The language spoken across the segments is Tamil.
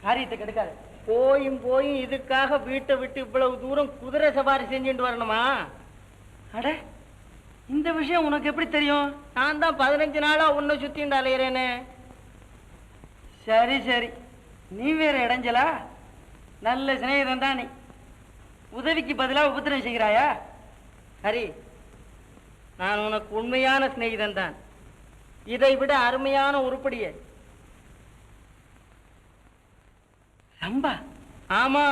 காரியத்தை கெடுக்காது. போயும் போயும் இதுக்காக வீட்டை விட்டு இவ்வளவு தூரம் குதிரை சவாரி செஞ்சுட்டு வரணுமா? அட, இந்த விஷயம் உனக்கு எப்படி தெரியும்? நான் தான் 15 நாளா உன்னை சுத்திண்டு அலையிறேனே. சரி சரி, நீ வேற இடைஞ்சலா? நல்ல சிநேகிதன் தான் நீ. உதவிக்கு பதிலா உபத்திரம் செய்கிறாயா? ஹரி, நான் உனக்கு உண்மையான சிநேகிதன் தான். இதை விட அருமையான உருப்படியே. ரம்பா? ஆமா.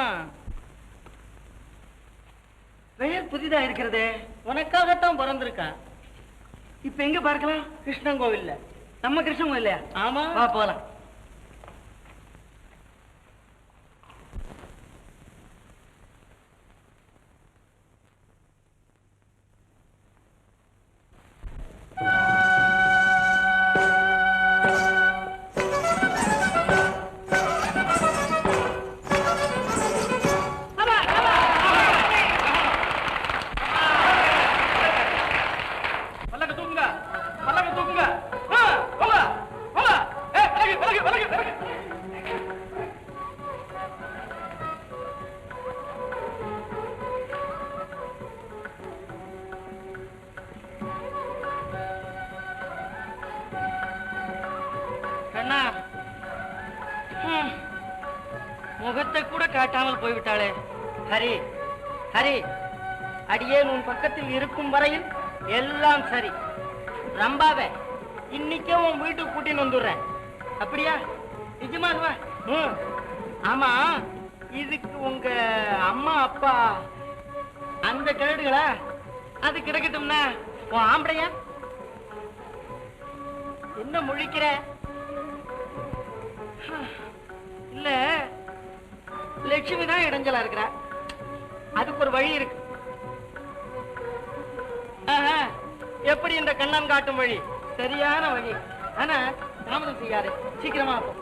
பெயர் புதிதா இருக்கிறதே. உனக்காகத்தான் பிறந்திருக்கா. இப்ப எங்க பார்க்கலாம்? கிருஷ்ணன் கோவில்ல. நம்ம கிருஷ்ணன் கோவில்? ஆமா, வா போலாம். காட்டாமல் போய்விட்டாளே. ஹரி, ஹரி, அடியேன் உன் பக்கத்தில் இருக்கும் வரையில் எல்லாம் சரி. ரம்பாவே இன்னைக்கே உன் வீட்டுக்கு கூட்டின்னு வந்துடுறேன். அப்படியா? நிஜமாகவா? ஆமா, இதுக்கு உங்க அம்மா அப்பா அந்த கிழடுகளா? அது கிடக்கட்டும்னா உன் ஆம்பளையா? என்ன முழிக்கிற? இல்ல, லட்சுமி தான் இடைஞ்சலா இருக்கிறா. அதுக்கு ஒரு வழி இருக்கு. எப்படி இந்த கண்ணன் காட்டும் வழி? சரியான வழி. ஆனா தாமதம் செய்யாது, சீக்கிரமா போ.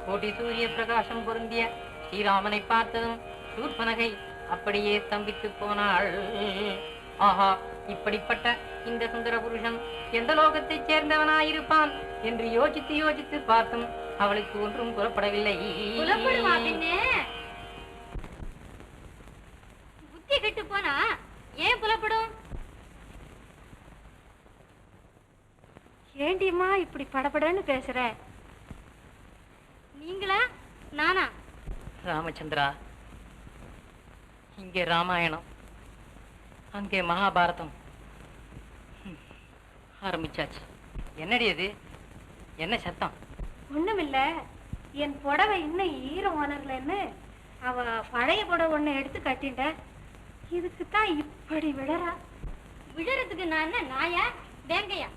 கோடி சூரிய பிரகாசம் பொருந்திய ஸ்ரீராமனை பார்த்ததும் சூர்பனகை அப்படியே ஸ்தம்பித்து போனாள். ஆஹா, இப்படிப்பட்ட இந்த சுந்தர புருஷன் எந்த லோகத்தைச் சேர்ந்தவனாயிருப்பான் என்று யோசித்து யோசித்து பார்த்தும் அவளுக்கு ஒன்றும் புறப்படவில்லை. புத்தி கெட்டு போனா ஏன் புலப்படும்? ஏண்டியம்மா இப்படி படபடன்னு பேசுற? நீங்களா நானா? ராமச்சந்திரா, இங்கே ராமாயணம், அங்கே மகாபாரதம் ஆரம்பிச்சாச்சு. என்னடி அது? என்ன சத்தம்? ஒண்ணுமில்ல, என் புடவை இன்னும் ஈரம் உணரலன்னு அவ பழைய புடவை ஒண்ணு எடுத்து கட்டிட்ட. இதுக்குத்தான் இப்படி விழறா. விழறதுக்கு நான் என்ன நாயா வேங்கையா?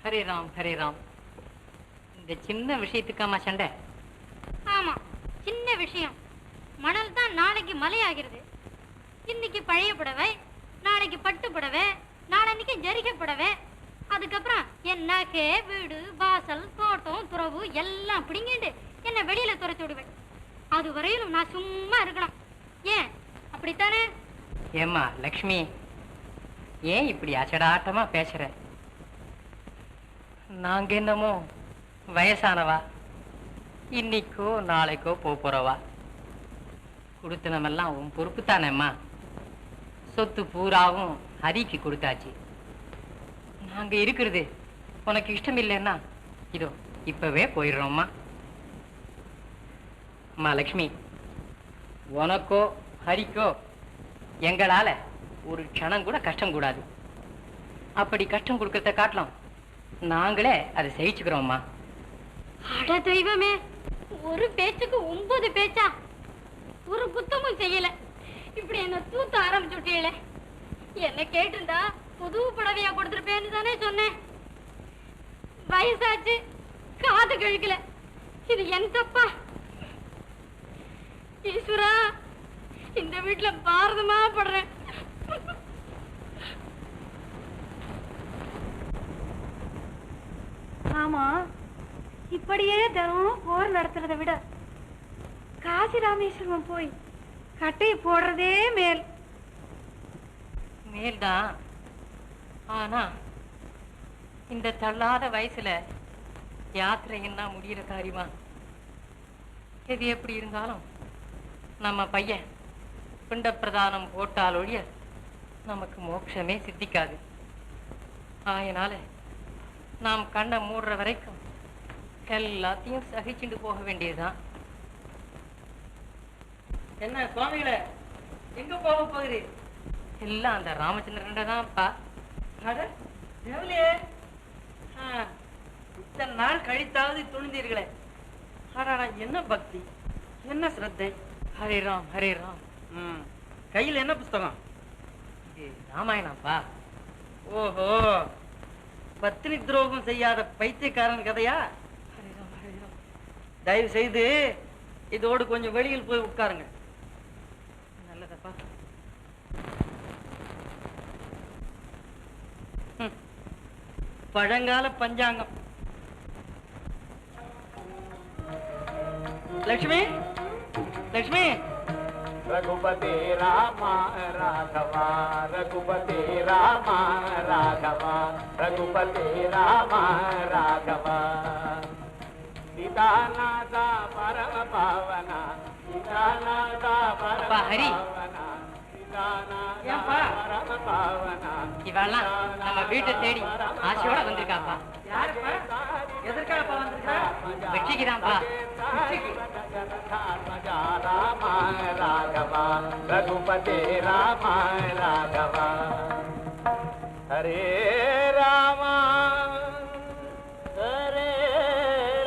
ஹரே ராம், ஹரே ராம். இந்த சின்ன விஷயத்துக்காமா சண்டை? ஆமா, சின்ன விஷயம். மணல் தான் நாளைக்கு மலையாகிறது. இன்னைக்கு பழைய புடவை, நாளைக்கு பட்டு புடவை, நாளைக்கு ஜரிகை புடவை, அதுக்கப்புறம் என் நகை, வீடு, வாசல், தோட்டம், துறவு எல்லாம் பிடிங்கிட்டு என்ன வெளியில துரத்தி விடுவேன். அது வரையிலும் நான் சும்மா இருக்கணும். ஏன் அப்படித்தானே? ஏம்மா லக்ஷ்மி, ஏன் இப்படி அச்சடாட்டமா பேசுற? நாங்க என்னமோ வயசானவா, இன்னைக்கோ நாளைக்கோ போறவா. கொடுத்தனமெல்லாம் உன் பொறுப்பு தானேம்மா. சொத்து பூராவும் ஹரிக்கு கொடுத்தாச்சு. நாங்க இருக்கிறது உனக்கு இஷ்டம் இல்லைன்னா இதோ இப்பவே போயிடுறோம்மா. அம்மா லக்ஷ்மி, உனக்கோ ஹரிக்கோ எங்களால ஒரு க்ஷணம் கூட கஷ்டம் கூடாது. அப்படி கஷ்டம் கொடுக்கறத காட்டலாம் நாங்களே அதை சகிச்சுக்கிறோம்மா. அட தெய்வமே, ஒரு பேச்சுக்கு 9 பேச்சா? ஒரு குத்தமும் செய்யல, இப்படி என்ன தூத்த ஆரம்பிச்சு விட்டீங்களே. என்ன கேட்டிருந்தா புது புடவையா கொடுத்துருப்பேன்னு தானே சொன்னேன். வயசாச்சு, காது கழுக்கல. இது என் தப்பா? ஈஸ்வரா, இந்த வீட்டுல பாரதமா படுறேன். ஆமா, இப்படியே தினம் போர் நடத்துறதை விட காசி ராமேஸ்வரம் போய் கட்டையை போடுறதே மேல். மேல்தான். ஆனா இந்த தள்ளாத வயசுல யாத்திரை என்ன முடிகிற காரியமா? எது எப்படி இருந்தாலும் நம்ம பையன் பிண்ட பிரதானம் போட்டால் ஒழிய நமக்கு மோட்சமே சித்திக்காது. அதனால நாம் கண்ணை மூடுற வரைக்கும் எல்லாத்தையும் சகிச்சுட்டு போக வேண்டியதுதான். என்ன சுவாமிகளே, எங்க போக போகிறீ? எல்லாம் அந்த ராமச்சந்திரன் தான்ப்பா. இத்தனை நாள் கழித்தாவது துணிந்தீர்களே. என்ன பக்தி, என்ன ஸ்ரத்தை. ஹரே ராம், ஹரே ராம். கையில் என்ன புஸ்தகம்? இது ராமாயணம்ப்பா. ஓஹோ, பத்தினி துரோகம் செய்யாத பைத்தியக்காரன் கதையா? தயவு செய்து இதோடு கொஞ்சம் வெளியில் போய் உட்காருங்க. நல்லதப்பா. பழங்கால பஞ்சாங்கம். லட்சுமி, லட்சுமி. रघुपति रामा राघवा, रघुपति रामा राघवा, रघुपति रामा राघवा. सीतानाथा परम पावना, सीतानाथा परम पावना, ஏன்பா இவெல்லாம் நம்ம வீட்டை தேடி ஆசையோட வந்திருக்காப்பா. யாருப்பா? எதற்காகப்பா வந்திருக்கா? வெற்றிக்குதான்ப்பா. ராம ராகவா ரகுபதி ராம ராகவா ஹரே ராமா ஹரே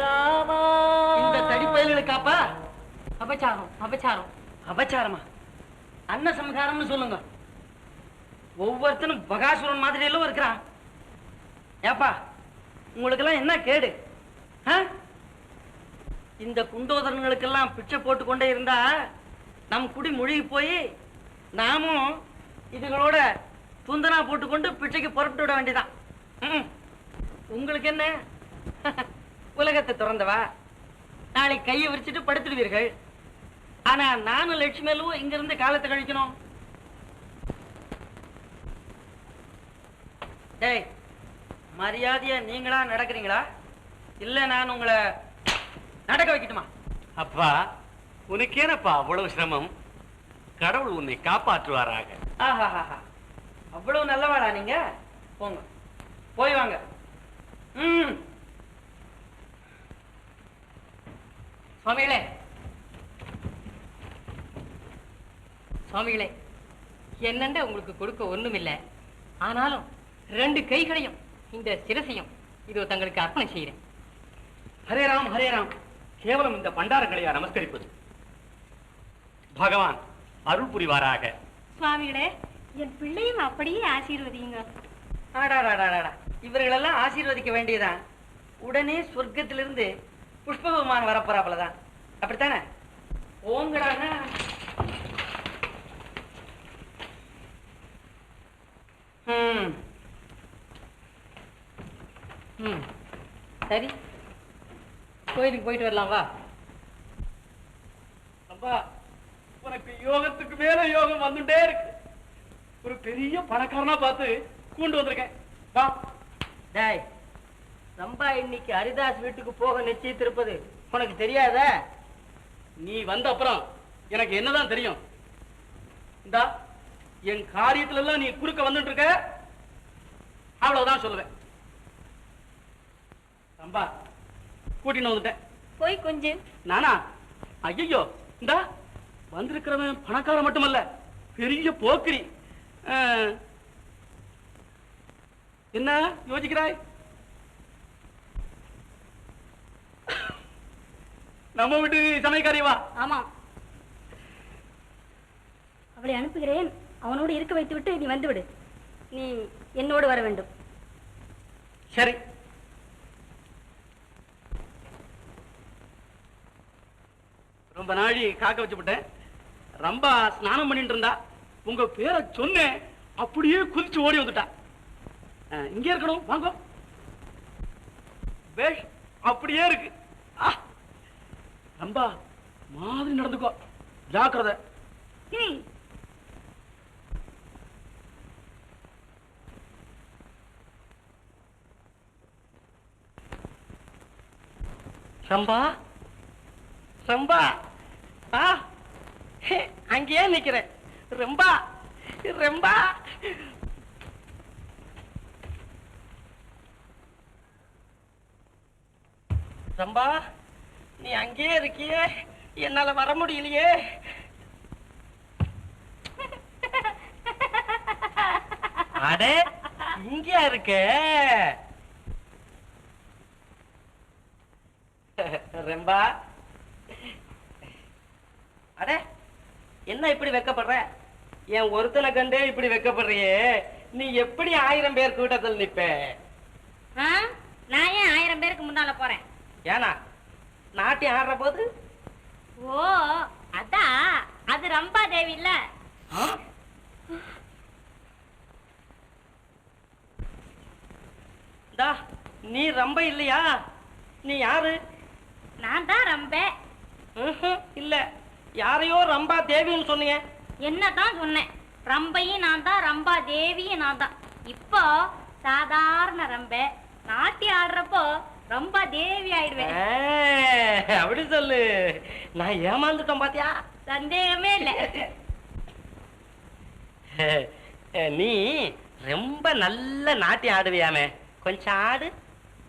ராமா. இந்த தடிப்பயலுக்காப்பா? அபச்சாரம் அபச்சாரம். அபச்சாரமா? அன்ன சம்ஹாரம்னு சொல்லுங்க. ஒவ்வொருத்தனும் பகாசுரன் மாதிரி எல்லாம் இருக்கிறான். ஏப்பா உங்களுக்கு எல்லாம் என்ன கேடு? இந்த குண்டோதரங்களுக்கெல்லாம் பிச்சை போட்டு கொண்டே இருந்தா நம் குடி முழுகி போய் நாமும் இதுகளோட துந்தனா போட்டுக்கொண்டு பிச்சைக்கு புறப்பட்டு விட வேண்டியதான். உங்களுக்கு என்ன? உலகத்தை திறந்தவா, நாளைக்கு கையை விரிச்சிட்டு படுத்துடுவீர்கள். ஆனா நானும் லட்சுமியும் இங்க இருந்து காலத்தை கழிக்கணும். டேய், மரியாதையா நீங்களா நடக்கிறீங்களா இல்ல நான் உங்களை நடக்க வைக்கட்டுமா? அப்பா உனக்கேனப்பா அவ்வளவு சிரமம்? கடவுள் உன்னை காப்பாற்றுவாராக. ஆஹாஹா, அவ்வளவு நல்லவாடா நீங்க. போங்க, போய் வாங்க. சுவாமிகளே, சுவாமிகளே, என்னண்ட உங்களுக்கு கொடுக்க ஒண்ணும் இல்லை. ஆனாலும் 2 கைகளையும் இந்த சிரசையும் இதோ தங்களுக்கு அர்ப்பணம் செய்கிறேன். ஹரே ராம் ஹரே ராம். கேவலம் இந்த பண்டாரங்களையா நமஸ்கரிப்பது? பகவான் அருள் புரிவாராக. சுவாமிகளே, என் பிள்ளையும் அப்படியே ஆசீர்வதிங்க. ஆடாடாடாடா, இவர்களெல்லாம் ஆசீர்வதிக்க வேண்டியதான். உடனே சொர்க்கத்திலிருந்து புஷ்ப விமானம் வரப்போறாப்புலதான். அப்படித்தானே? ஓங்கடாங்க. சரி, கோயிலுக்கு போயிட்டு வரலாம் வா. அப்பா உனக்கு யோகத்துக்கு மேல யோகம் வந்துட்டே இருக்கு. ஒரு பெரிய பணக்காரனா பார்த்து கூண்டு வந்திருக்கேன். வா. டேய், ரம்பா இன்னைக்கு ஹரிதாஸ் வீட்டுக்கு போக நிச்சயித்திருப்பது உனக்கு தெரியாத? நீ வந்த அப்புறம் எனக்கு என்னதான் தெரியும்? இந்தா என் காரியத்துல எல்லாம் நீ குறுக்க வந்துட்டு இருக்க, அவ்வளவுதான் சொல்லுவேன். ரம்பா கூட்டின்னு வந்துட்டேன். போய் கொஞ்சம். நானா? ஐயோ, இந்தா வந்திருக்கிறவன் பணக்காரன் மட்டுமல்ல, பெரிய போக்கிரி. என்ன யோசிக்கிறாய்? நம்ம வீட்டு சமையக்காரியவா? ஆமா, அவளை அனுப்புகிறேன். அவனோடு இருக்க வைத்து விட்டு நீ வந்து விடு. நீ என்னோடு வர வேண்டும். சரி. ரொம்ப நாழி காக்க வச்சு விட்டேன். ரொம்ப ஸ்நானம் பண்ணிட்டு இருந்தா, உங்க பேரை சொன்னேன், அப்படியே குதிச்சு ஓடி வந்துட்டா. இங்கே இருக்கணும், வாங்க. பேஷ், அப்படியே இருக்கு. ரொம்ப மாதிரி நடந்துக்கோ, ஜாக்கிரதை. ரம்பா, ரம்பா, அங்கேயே நிக்கிறேன். ரம்பா, ரம்பா. ரம்பா, நீ அங்கேயே இருக்கியே, என்னால வர முடியலையே. அடே, இங்கேயா இருக்க? ரம்பா, அடே என்ன இப்படி வெக்கப்படுற? என் ஒருத்தனை கண்டே இப்படி வெக்கப்படுறியே, நீ எப்படி 1000 பேர் கூட்டத்தில் நிப்ப? நான் ஏன் 1000 பேருக்கு முன்னால போறேன்? ஏனா நாட்டியம் ஆடுற போது? ஓ, அதான், அது ரம்பா தேவி இல்ல. நீ ரம்ப இல்லையா? நீ யாரு? நான் தான் ரம்பே. இல்ல, யாரையோ ரம்பா தேவின்னு சொன்னீங்க. என்னதான் சொன்னேன், ரம்பையும் நான் தான், ரம்பா தேவியும் நான் தான். இப்போ சாதாரண ரம்பே, நாட்டி ஆடுறப்போ ரம்பா தேவி ஆயிடுவேன். அப்படி சொல்லு. நான் ஏமாந்துட்டோம் பாத்தியா? சந்தேகமே இல்ல. நீ ரொம்ப நல்ல நாட்டியம் ஆடுவியாமே, கொஞ்சம் ஆடு.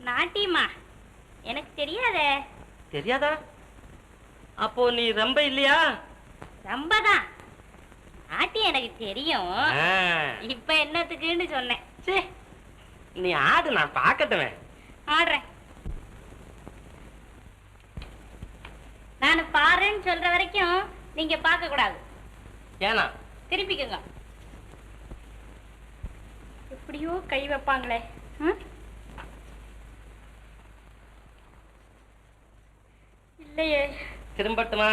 நாட்டியமா? எனக்கு தெரியாதே. தெரியாதா? அப்போ நீ ரொம்ப இல்லையா? ரொம்பதான். நாட்டியம் எனக்கு தெரியும். இப்ப என்னத்துக்குன்னு சொன்னேன். சே, நீ ஆடு, நான் பார்க்கட்டுமே. ஆடுறேன். நான் பாருன்னு சொல்ற வரைக்கும் நீங்க பார்க்க கூடாது. ஏனா? திருப்பிக்கங்க. எப்படியோ கை வைப்பாங்களே. இல்லையே. திரும்பட்டுமா?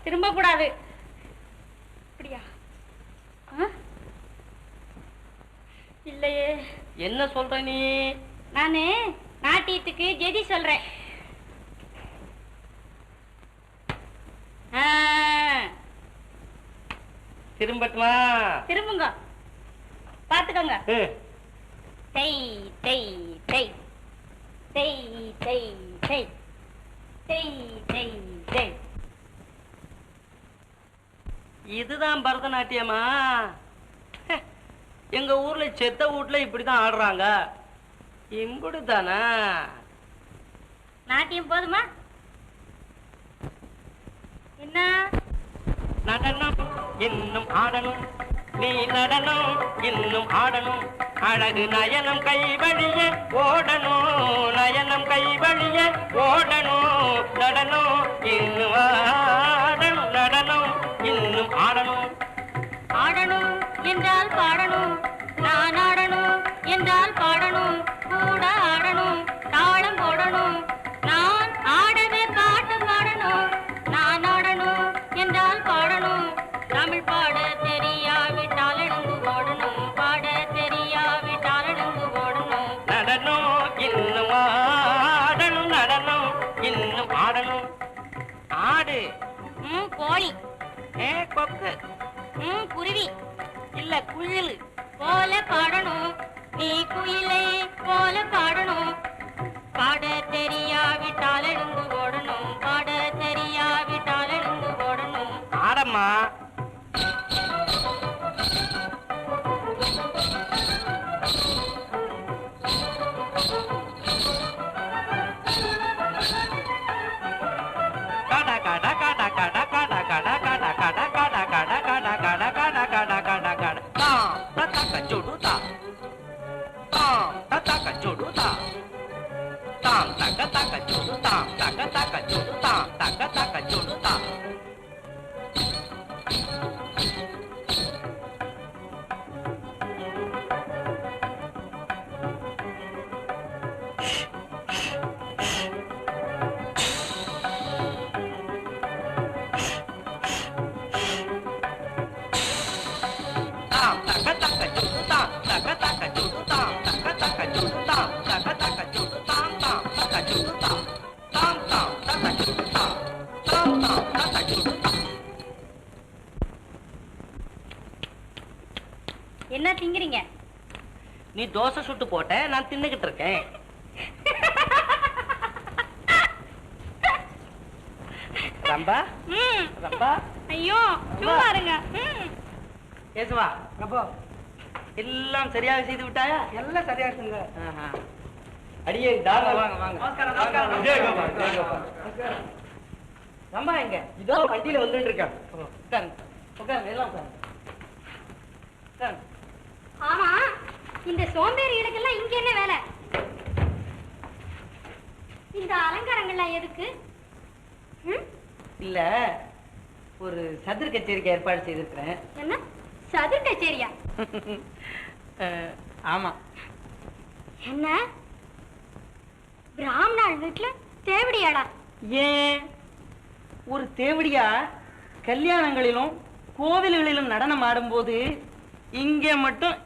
திரும்ப கூடாது. அப்படியா? இல்லையே. என்ன சொல்ற நீ? நானு நாட்டியத்துக்கு ஜெதி சொல்றேன். திரும்பட்டுமா? திரும்புங்க. பாத்துக்கோங்க. டை டை டை டை டை டை டை டை டை. இதுதான் பரதநாட்டியமா? எங்க ஊர்ல செத்த வீட்டுல இப்படிதான் ஆடுறாங்க. இப்படித்தானா? நாட்டியம் போதுமா? என்ன? நடனம் இன்னும் ஆடணும், நீ நடனம் இன்னும் ஆடணும், அழகு நயனம் கை வழியே ஓடணும், நயனம் கை வழியே ஓடணும், நடனம் இன்னும் ஆடணும், நடனம் இன்னும் ஆடணும். ஆடணும் என்றால் பாடணும், நான் ஆடணும் என்றால் பாடணும், கூட ஆடணும், தாளம் போடணும், நான் ஆடவே பாட்டு பாடணும், நான் ஆடணும் என்றால் பாடணும், தமிழ் பாட தெரியாவிட்டால் எழுந்து ஓடணும், பாட தெரியாவிட்டால் எழுந்து ஓடணும். நடனம் இன்னும் ஆடணும், நடனம் இன்னும் ஆடணும். ஆடு. கோழி. கொக்கு. குருவி. இல்ல குயில் போல பாடணும், நீ குயிலை போல பாடணும், பாட தெரியாவிட்டால் எழுந்து ஓடணும், பாட தெரியாவிட்டால் எழுந்து ஓடணும். ஆடம்மா. காடா காடா காடா காடா காடா காடா காடா காடா காடா காடா காடா காடா காடா காடா காடா காடா தாம் தத்தக்க ஜோடுதா, தாம் தத்தக்க ஜோடுதா, தாம் தக்க தக்க ஜோடுதா, தக்க தக்க ஜோடுதா, தக்க தக்க ஜோடுதா. என்ன திங்கிறீங்க? நீ தோசை சுட்டு போட்ட, நான் தின்னுகிட்டு இருக்கேன். ரம்பா ரம்பா. ஐயோ சும்மா இருங்க. ஏசுவா அப்போ எல்லாம் சரியாக செய்து விட்டாயா? எல்லாம் சரியா இருக்குங்க. அடியே வாங்க வாங்க. நமஸ்காரம். ரம்பா எங்க? இதோ வண்டியில வந்துட்டு இருக்கேன். உட்காருங்க உட்காருங்க, எல்லாம் உட்காருங்க. ஆமா, இந்த சோம்பேறிகளுக்கெல்லாம் இங்க என்ன வேலை? இந்த அலங்காரங்கள்லாம் எதுக்கு? இல்ல, ஒரு சதுர் கச்சேரிக்கு ஏற்பாடு செய்திருக்கிறேன். என்ன சதுர் கச்சேரியா? ஆமா. என்ன பிராமணாள் வீட்டுல தேவடியாடா? ஏன் ஒரு தேவடியா கல்யாணங்களிலும் கோவில்களிலும் நடனம் ஆடும்போது இங்க மட்டும்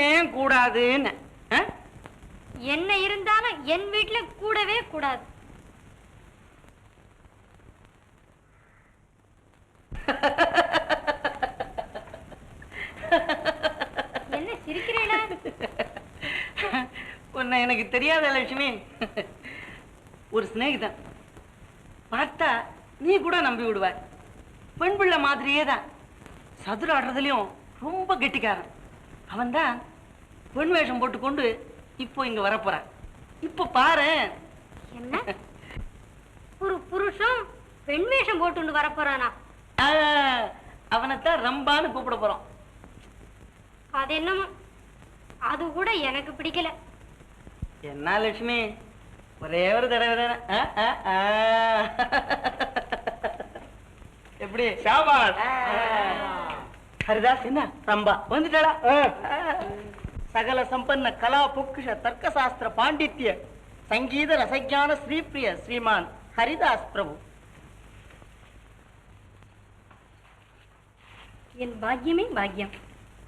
ஏன் கூடாதுன்னு? என்ன இருந்தாலும் என் வீட்டுல கூடவே கூடாது. என்ன சிரிக்கிறீடா? உன்னை எனக்கு தெரியாத லட்சுமி. ஒரு சிநேகிதன் பார்த்தா நீ கூட நம்பி விடுவாய். பெண் பிள்ளை மாதிரியே தான். சதுர ஆடுறதுலயும் ரொம்ப கெட்டிக்காரன். அவன் தான் பெண் வேஷம் போட்டுக்கொண்டு இப்போ இங்க வரப்போறான். இப்ப பாரு. என்ன ஒரு புருஷன் பெண் வேஷம் போட்டு வரப்போறானா? அவனைத்தான் ரம்பான்னு கூப்பிட போறோம். அது என்னமோ, அது கூட எனக்கு பிடிக்கல. என்ன லட்சுமி, ஒரே ஒரு தடவை தானே. எப்படி சாபாஷ். ஹரிதாஸ் என்ன ரம்பா வந்துட்டாளா? சகல சம்பன்ன கலா பொக்குஷ தர்க்க சாஸ்திர பாண்டித்ய சங்கீத ரசஜான ஸ்ரீபிரிய ஸ்ரீமான் ஹரிதாஸ் பிரபு. என் பாக்கியமே பாக்கியம்.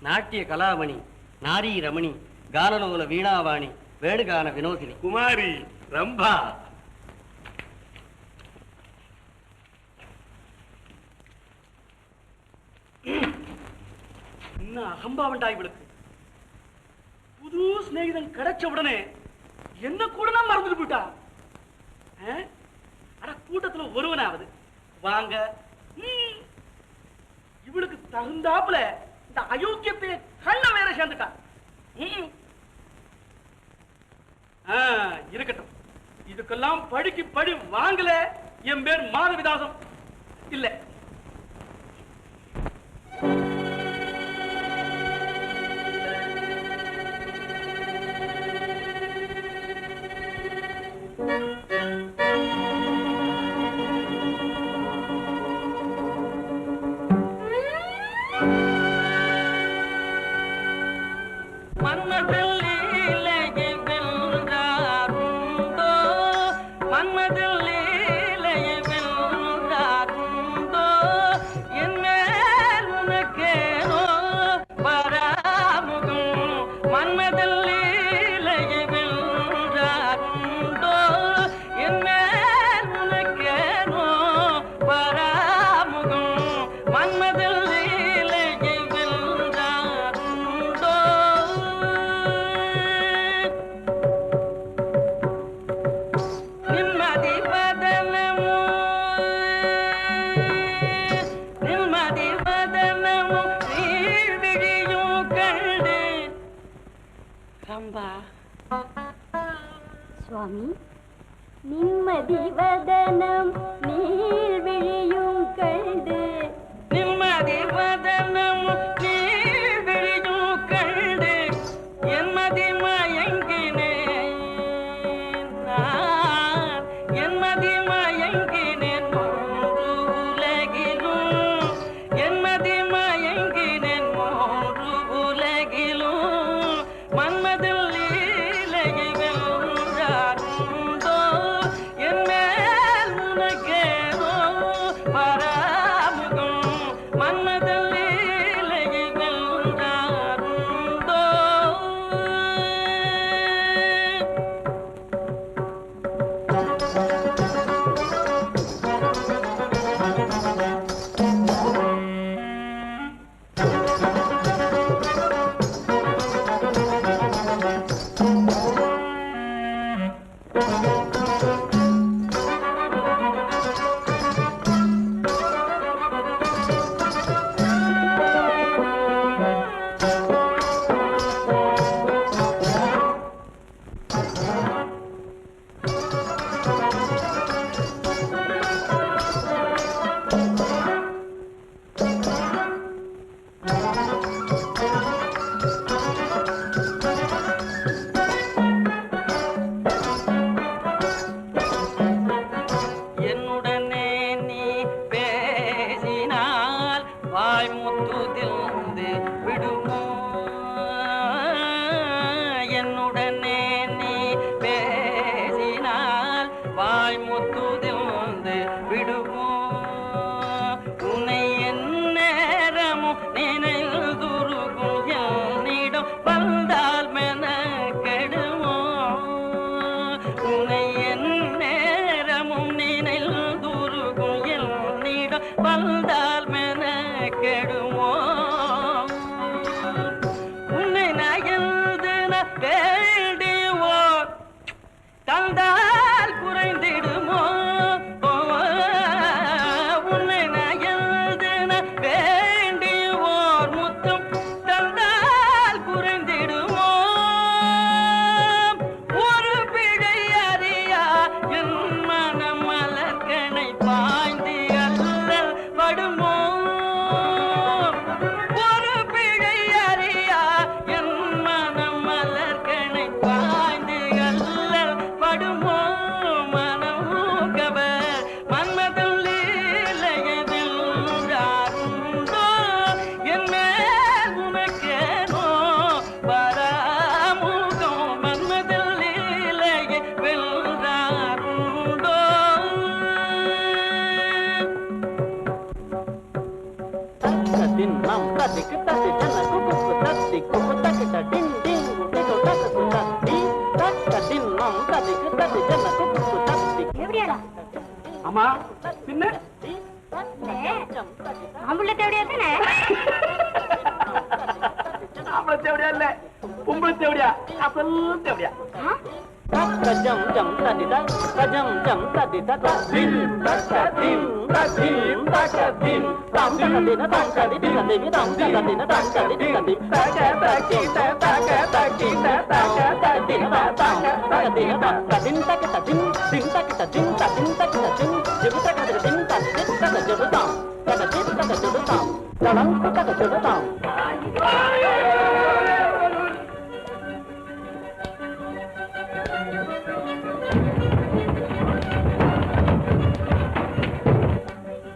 நாட்டிய கலாமணி, நாரி ரமணி, கானலோல வீணாவாணி, வேணுகான வினோதினி, குமாரி ரம்பா. என்ன அகம்பாவண்டா இவளுக்கு. புது சிநேகிதன் கிடைச்ச உடனே என்ன கூட நான் மறந்துட்டு போயிட்டா. ஆனா கூட்டத்துல ஒருவனாவது வாங்க. இவளுக்கு தகுந்தாப்புல இந்த அயோக்கியத்தை கண்ண வேற சேர்ந்துட்டா. இருக்கட்டும், இதுக்கெல்லாம் படிக்கு படி வாங்கல. என் பேர் மாதவிதாசம் இல்ல. சுவாமி, நிம்மதி வதனம் நீர் விழியும் கண்டு, நிம்மதி வதனம் நீர் விழியும் கண்டு, என்மதி மயங்கினேன் நான், என்மதி மயங்கினேன் மூன்று உலகிலும், என்மதி மயங்கினேன் மூன்று உலகிலும், மன்மதில் வந்தால் மென கெடுமோ உன்னை நயந்து வேண்டியோ தந்தால் குறைந்திடுமோ உன்னை நயந்து வேண்டியோர் முத்தம் தேவடியாளா? ஆமா, பின்ன ஆம்புள்ள தேவடியா தானே? ஆம்பளை தேவடியா இல்ல, பொம்பளை தேவடியா, அசல் தேவடியா. Jam jam tadi da, jam jam tadi da da, dim dim dim dim, tam tadi na tam tadi di na devi tam tadi na tam tadi di na dim, tadi tadi tadi tadi na tam tadi na tam tadi na tadi dim tadi tadi tadi tadi jadi tadi dim tadi tadi jadi tam tadi tadi jadi tam dalam tadi jadi tam.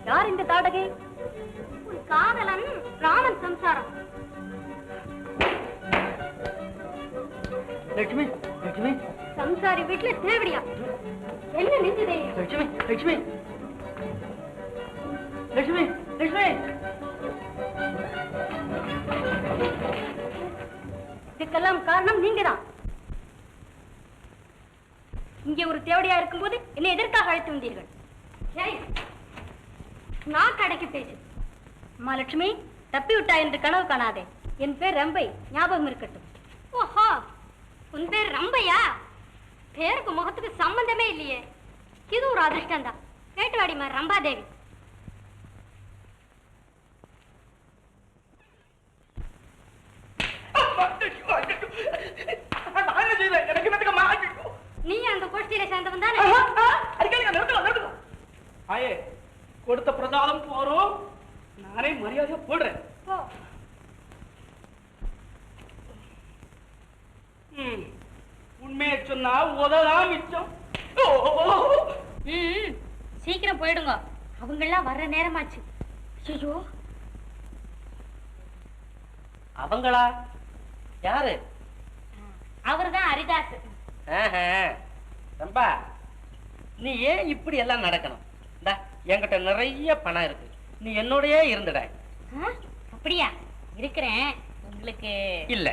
யார் இந்த தாடகை? உன் காதலன் ராமன் சம்சாரம். லட்சுமி, லட்சுமி, சம்சாரி வீட்டுல தேவடியா? என்ன நெஞ்சதே? லட்சுமி, லட்சுமி, லட்சுமி, லட்சுமி. இதுக்கெல்லாம் காரணம் நீங்கதான். இங்கே ஒரு தேவடியா இருக்கும்போது என்னை எதற்காக அழைத்து வந்தீர்கள்? நான் கடைக்கு பேசு. அம்மா லட்சுமி, தப்பி விட்டா என்று கனவு காணாதே. என் பேர் ரம்பை, ஞாபகம் இருக்கட்டும். ஓஹோ, உன் பேர் ரம்பையா? பேருக்கு முகத்துக்கு சம்பந்தமே இல்லையே. இது ஒரு அதிர்ஷ்டம் தான். கேட்டு வாடிமா ரம்பாதேவி. நீ அந்த கோஷ்டியில சேர்ந்தவன் தானே? ஆயே, கொடுத்த பிரசாதம் போறோம், நானே மரியாதையா போடுறேன். உண்மையை சொன்னா உததான் மிச்சம். சீக்கிரம் போயிடுங்க, அவங்க எல்லாம் வர்ற நேரமாச்சு. ஐயோ, அவங்களா? யாரு? அவர்தான் ஹரிதாஸ். ரம்பா, நீ ஏன் இப்படி எல்லாம் நடக்கணும்? என்கிட்ட நிறைய பணம் இருக்கு, நீ என்னோடயே இருந்துட. அப்படியா? இருக்கிறேன். உங்களுக்கு இல்ல.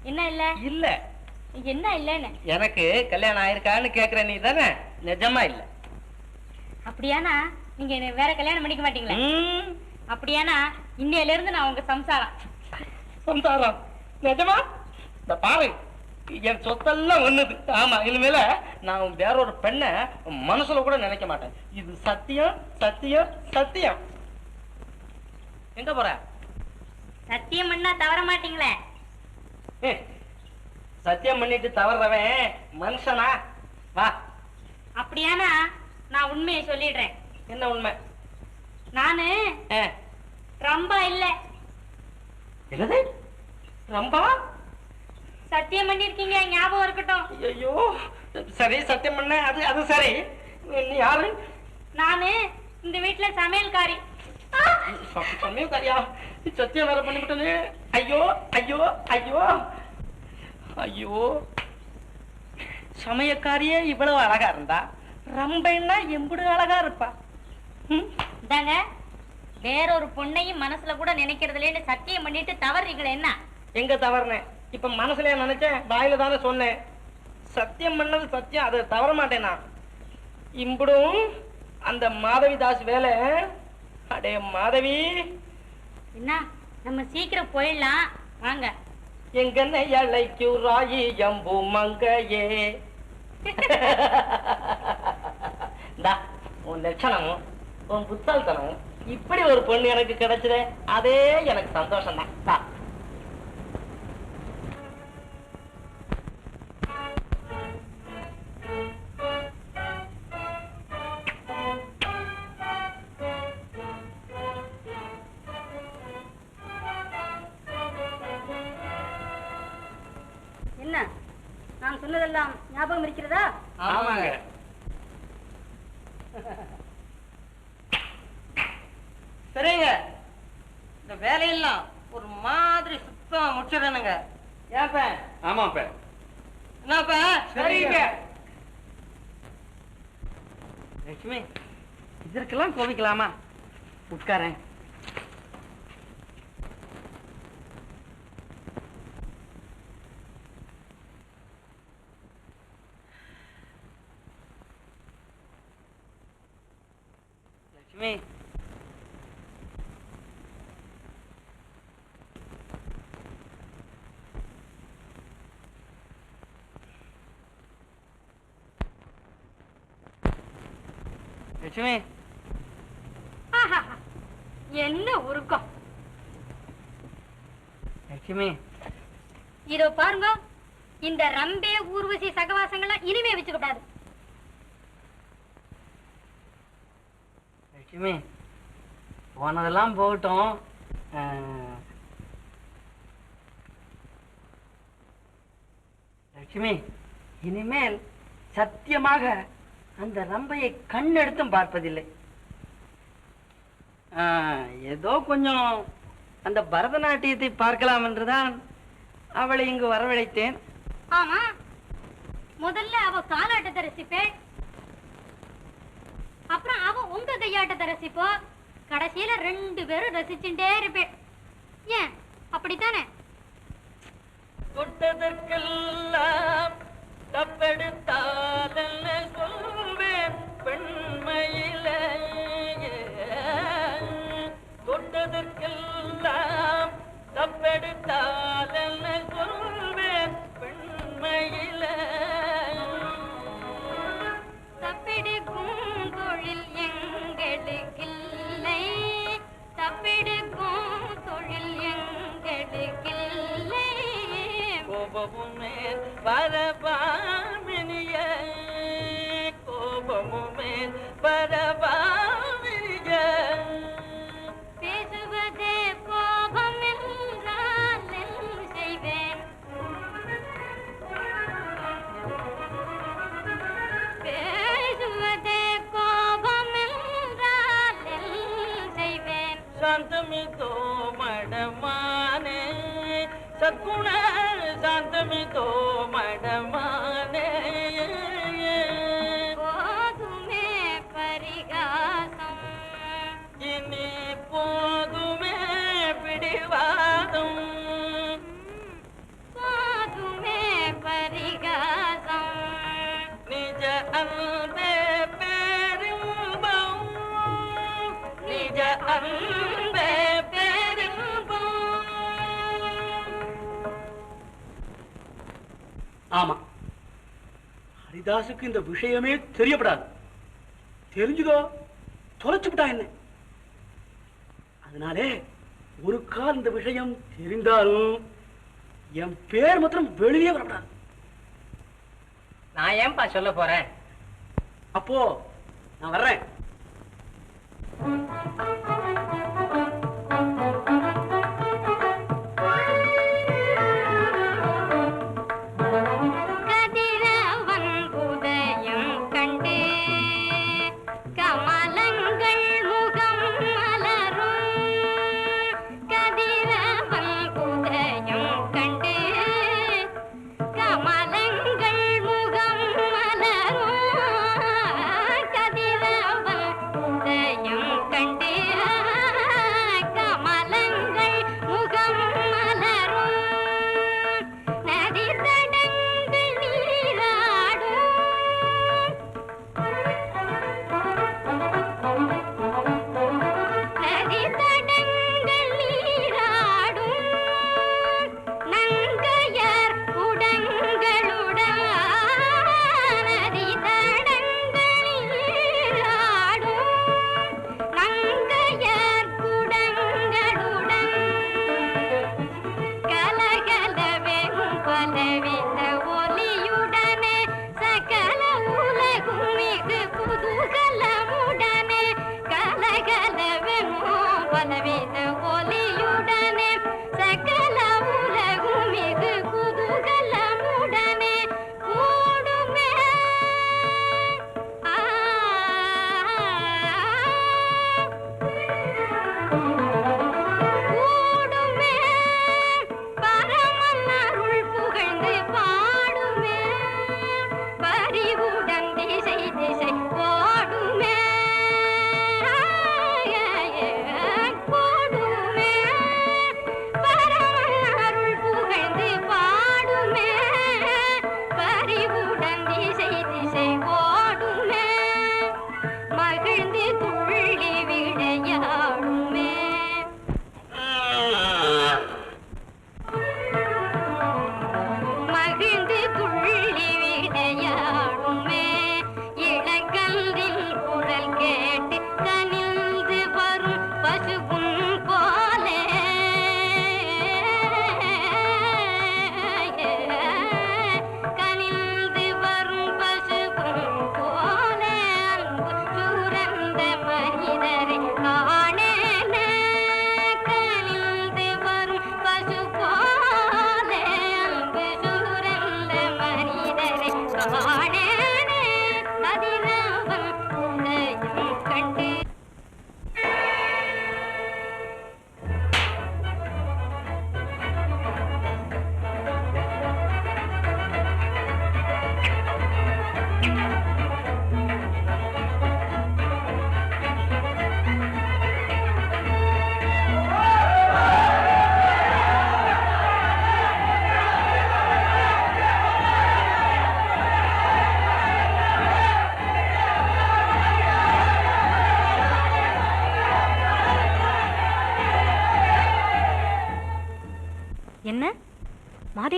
என்ன இல்ல? இல்ல. என்ன இல்லன்னு? எனக்கு கல்யாணம் ஆயிருக்கான்னு கேக்குற நீ தானே? நிஜமா இல்ல. அப்படியானா நீங்க என்ன வேற கல்யாணம் பண்ணிக்க மாட்டீங்களா? அப்படியானா இன்னையில இருந்து நான் உங்க சம்சாரம். சம்சாரம்? நிஜமா? இந்த பாரு, என் சொத்தெல்லாம் ஒண்ணுது. ஆமா, இனிமேல நான் வேற ஒரு பெண்ணை மனசுல கூட நினைக்க மாட்டேன். இது சத்தியம், சத்தியம், சத்தியம். எங்க போற? சத்தியம் பண்ணா தவற மாட்டீங்களே? சத்தியம் பண்ணிட்டு தவறவன் மனுஷனா? வா. அப்படியானா நான் உண்மையை சொல்லிடுறேன். என்ன உண்மை? நானு ரம்பா இல்ல. என்னது? ரம்பா? சத்தியம் பண்ணிருக்கீங்க, ஞாபகம் இருக்கட்டும். ஐயோ, சரி, சத்தியம் பண்ண. அது அது சரி. நீ யாரு? நானு இந்த வீட்டுல சமையல்காரி. சமையல்காரியா? சத்தியம் வேற பண்ணிவிட்டது. ஐயோ, ஐயோ, ஐயோ, ஐயோ. சமயக்காரியே இவ்வளவு அழகா இருந்தா ரம்பைன்னா எம்புடு அழகா இருப்பா. இதாங்க, வேறொரு பொண்ணையும் மனசுல கூட நினைக்கிறதுலேன்னு சத்தியம் பண்ணிட்டு தவறீங்களே என்ன? எங்க தவறுனேன்? இப்ப மனசுல நினைச்சேன், வாயில தானே சொன்னேன். சத்தியம் பண்ணது சத்தியம், அது தவற மாட்டேன் நான். இம்புடும் அந்த மாதவிதாஸ் வேலை. அடே மாதவி, என்ன, நம்ம சீக்கிரம் போயிடலாம் வாங்க. எங்கன்னு எழைக்கு ராயி எம்பு மங்கையே. உன் லட்சணமும் உன் புத்தால்தனமும் இப்படி ஒரு பொண்ணு எனக்கு கிடைச்சதே, அதே எனக்கு சந்தோஷம் தான். என்ன, நான் சொன்னதெல்லாம் ஞாபகம் இருக்கிறதா? ஆமாங்க. சரிங்க, இந்த வேலையெல்லாம் ஒரு மாதிரி சுத்தமா முடிச்சிடணுங்க. ஏப்ப? ஆமாப்ப. என்னப்ப? சரிங்க. லட்சுமி, இதற்கெல்லாம் கோபிக்கலாமா? உட்காரேன். லட்சுமி, லட்சுமி, ஆஹாஹா, என்ன உருக்கம். லட்சுமி, இதோ பாருங்க, இந்த ரம்பே ஊர்வசி சகவாசங்கள்லாம் இனிமே வச்சுக்கூடாது. லட்சுமி, போனதெல்லாம் போகட்டும். லட்சுமி, இனிமேல் சத்தியமாக அந்த ரம்பையை கண்ணெடுத்தும் பார்ப்பதில்லை. ஏதோ கொஞ்சம் அந்த பரதநாட்டியத்தை பார்க்கலாம் என்றுதான் அவளை இங்கு வரவழைத்தேன். ஆமா, முதல்ல அவ காலாட்டத்தை ரசிப்பேன், அப்புறம் அவ உங்க கையாட்டத்தை ரசிப்போ, கடைசியில 2 பேரும் ரசிச்சுட்டே இருப்பேன். ஏன் அப்படித்தானே? தொட்டதற்கெல்லாம் தப்பெடுத்தாதென்ன சொல்வேன் பெண்மையிலே, தொட்டதற்கெல்லாம் தப்பெடுத்தாதென்ன சொல்வேன் பெண்மையிலே, தப்பெடுக்கும் தொழில் எங்களுக்கில்லை, தப்பெடுக்கும் தொழில் எங்களுக்கில்லை. கோபமுமே பரபாமினிய, கோபமுமே பரபாமினிய, பேசுவதே கோபம் என்றால் என்ன செய்வேன்? பேசுவதே கோபம் என்றால் என்ன செய்வேன்? சாந்தமிதோ மடமானே சத்குண, சாந்தமிதோ மடமானே, போதுமே பரிகாசம், இனி போதுமே பிடிவாதம், போதுமே பரிகாசம், நிஜ அன்பே பெரும்பம், நிஜ அன்பே பெரும்பம். ஆமா, ஹரிதாசுக்கு இந்த விஷயமே தெரியப்படாது. தெரிஞ்சுதோ தொலைச்சுட்டா என்ன. அதனாலே ஒரு கால் இந்த விஷயம் தெரிந்தாலும் என் பேர் மாத்திரம் வெளியே வரப்படாது. நான் ஏன்பா சொல்ல போறேன்? அப்போ நான் வர்றேன். கதிரவன் உதயம் கண்டு கமலங்கள் முகம் மலரும், கதிரவன் உதயம் கண்டு கமலங்கள் முகம் மலரும், கதிரவன் உதயம் கண்டு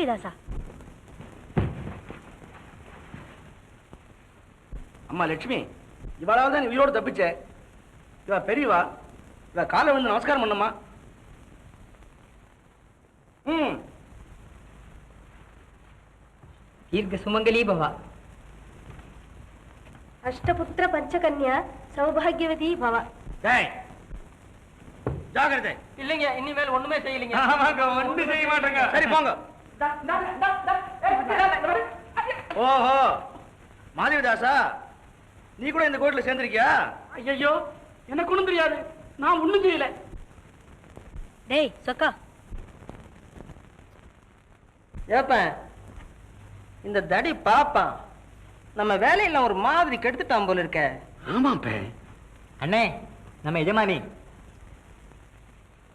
மாதவிதாசா? அம்மா லட்சுமி, இவளால தான் நீ உயிரோடு தப்பிச்ச. இவ பெரியவா, இவ காலை வந்து நமஸ்காரம் பண்ணம்மா. தீர்க்க சுமங்கலி பவா. அஷ்டபுத்திர பஞ்சகன்யா சௌபாகியவதி பவ. ஜாகிரதை. இல்லைங்க, இனிமேல் ஒண்ணுமே செய்யலைங்க. ஆமாங்க, ஒண்ணும் செய்ய மாட்டேங்க. சரி போங்க. ஓஹோ, மாதவிதாசா, நீ கூட இந்த கோயில்ல சேர்ந்திருக்கியா? ஐயோ, எனக்கு ஒண்ணும் தெரியாது, நான் ஒண்ணும் செய்யல. டேய் சொக்கா, ஏப்பன் இந்த தடி பாப்பான் நம்ம வேலையில ஒரு மாதிரி கெடுத்துட்டான் போல இருக்க. ஆமாப்பே. அண்ணே, நம்ம எஜமானி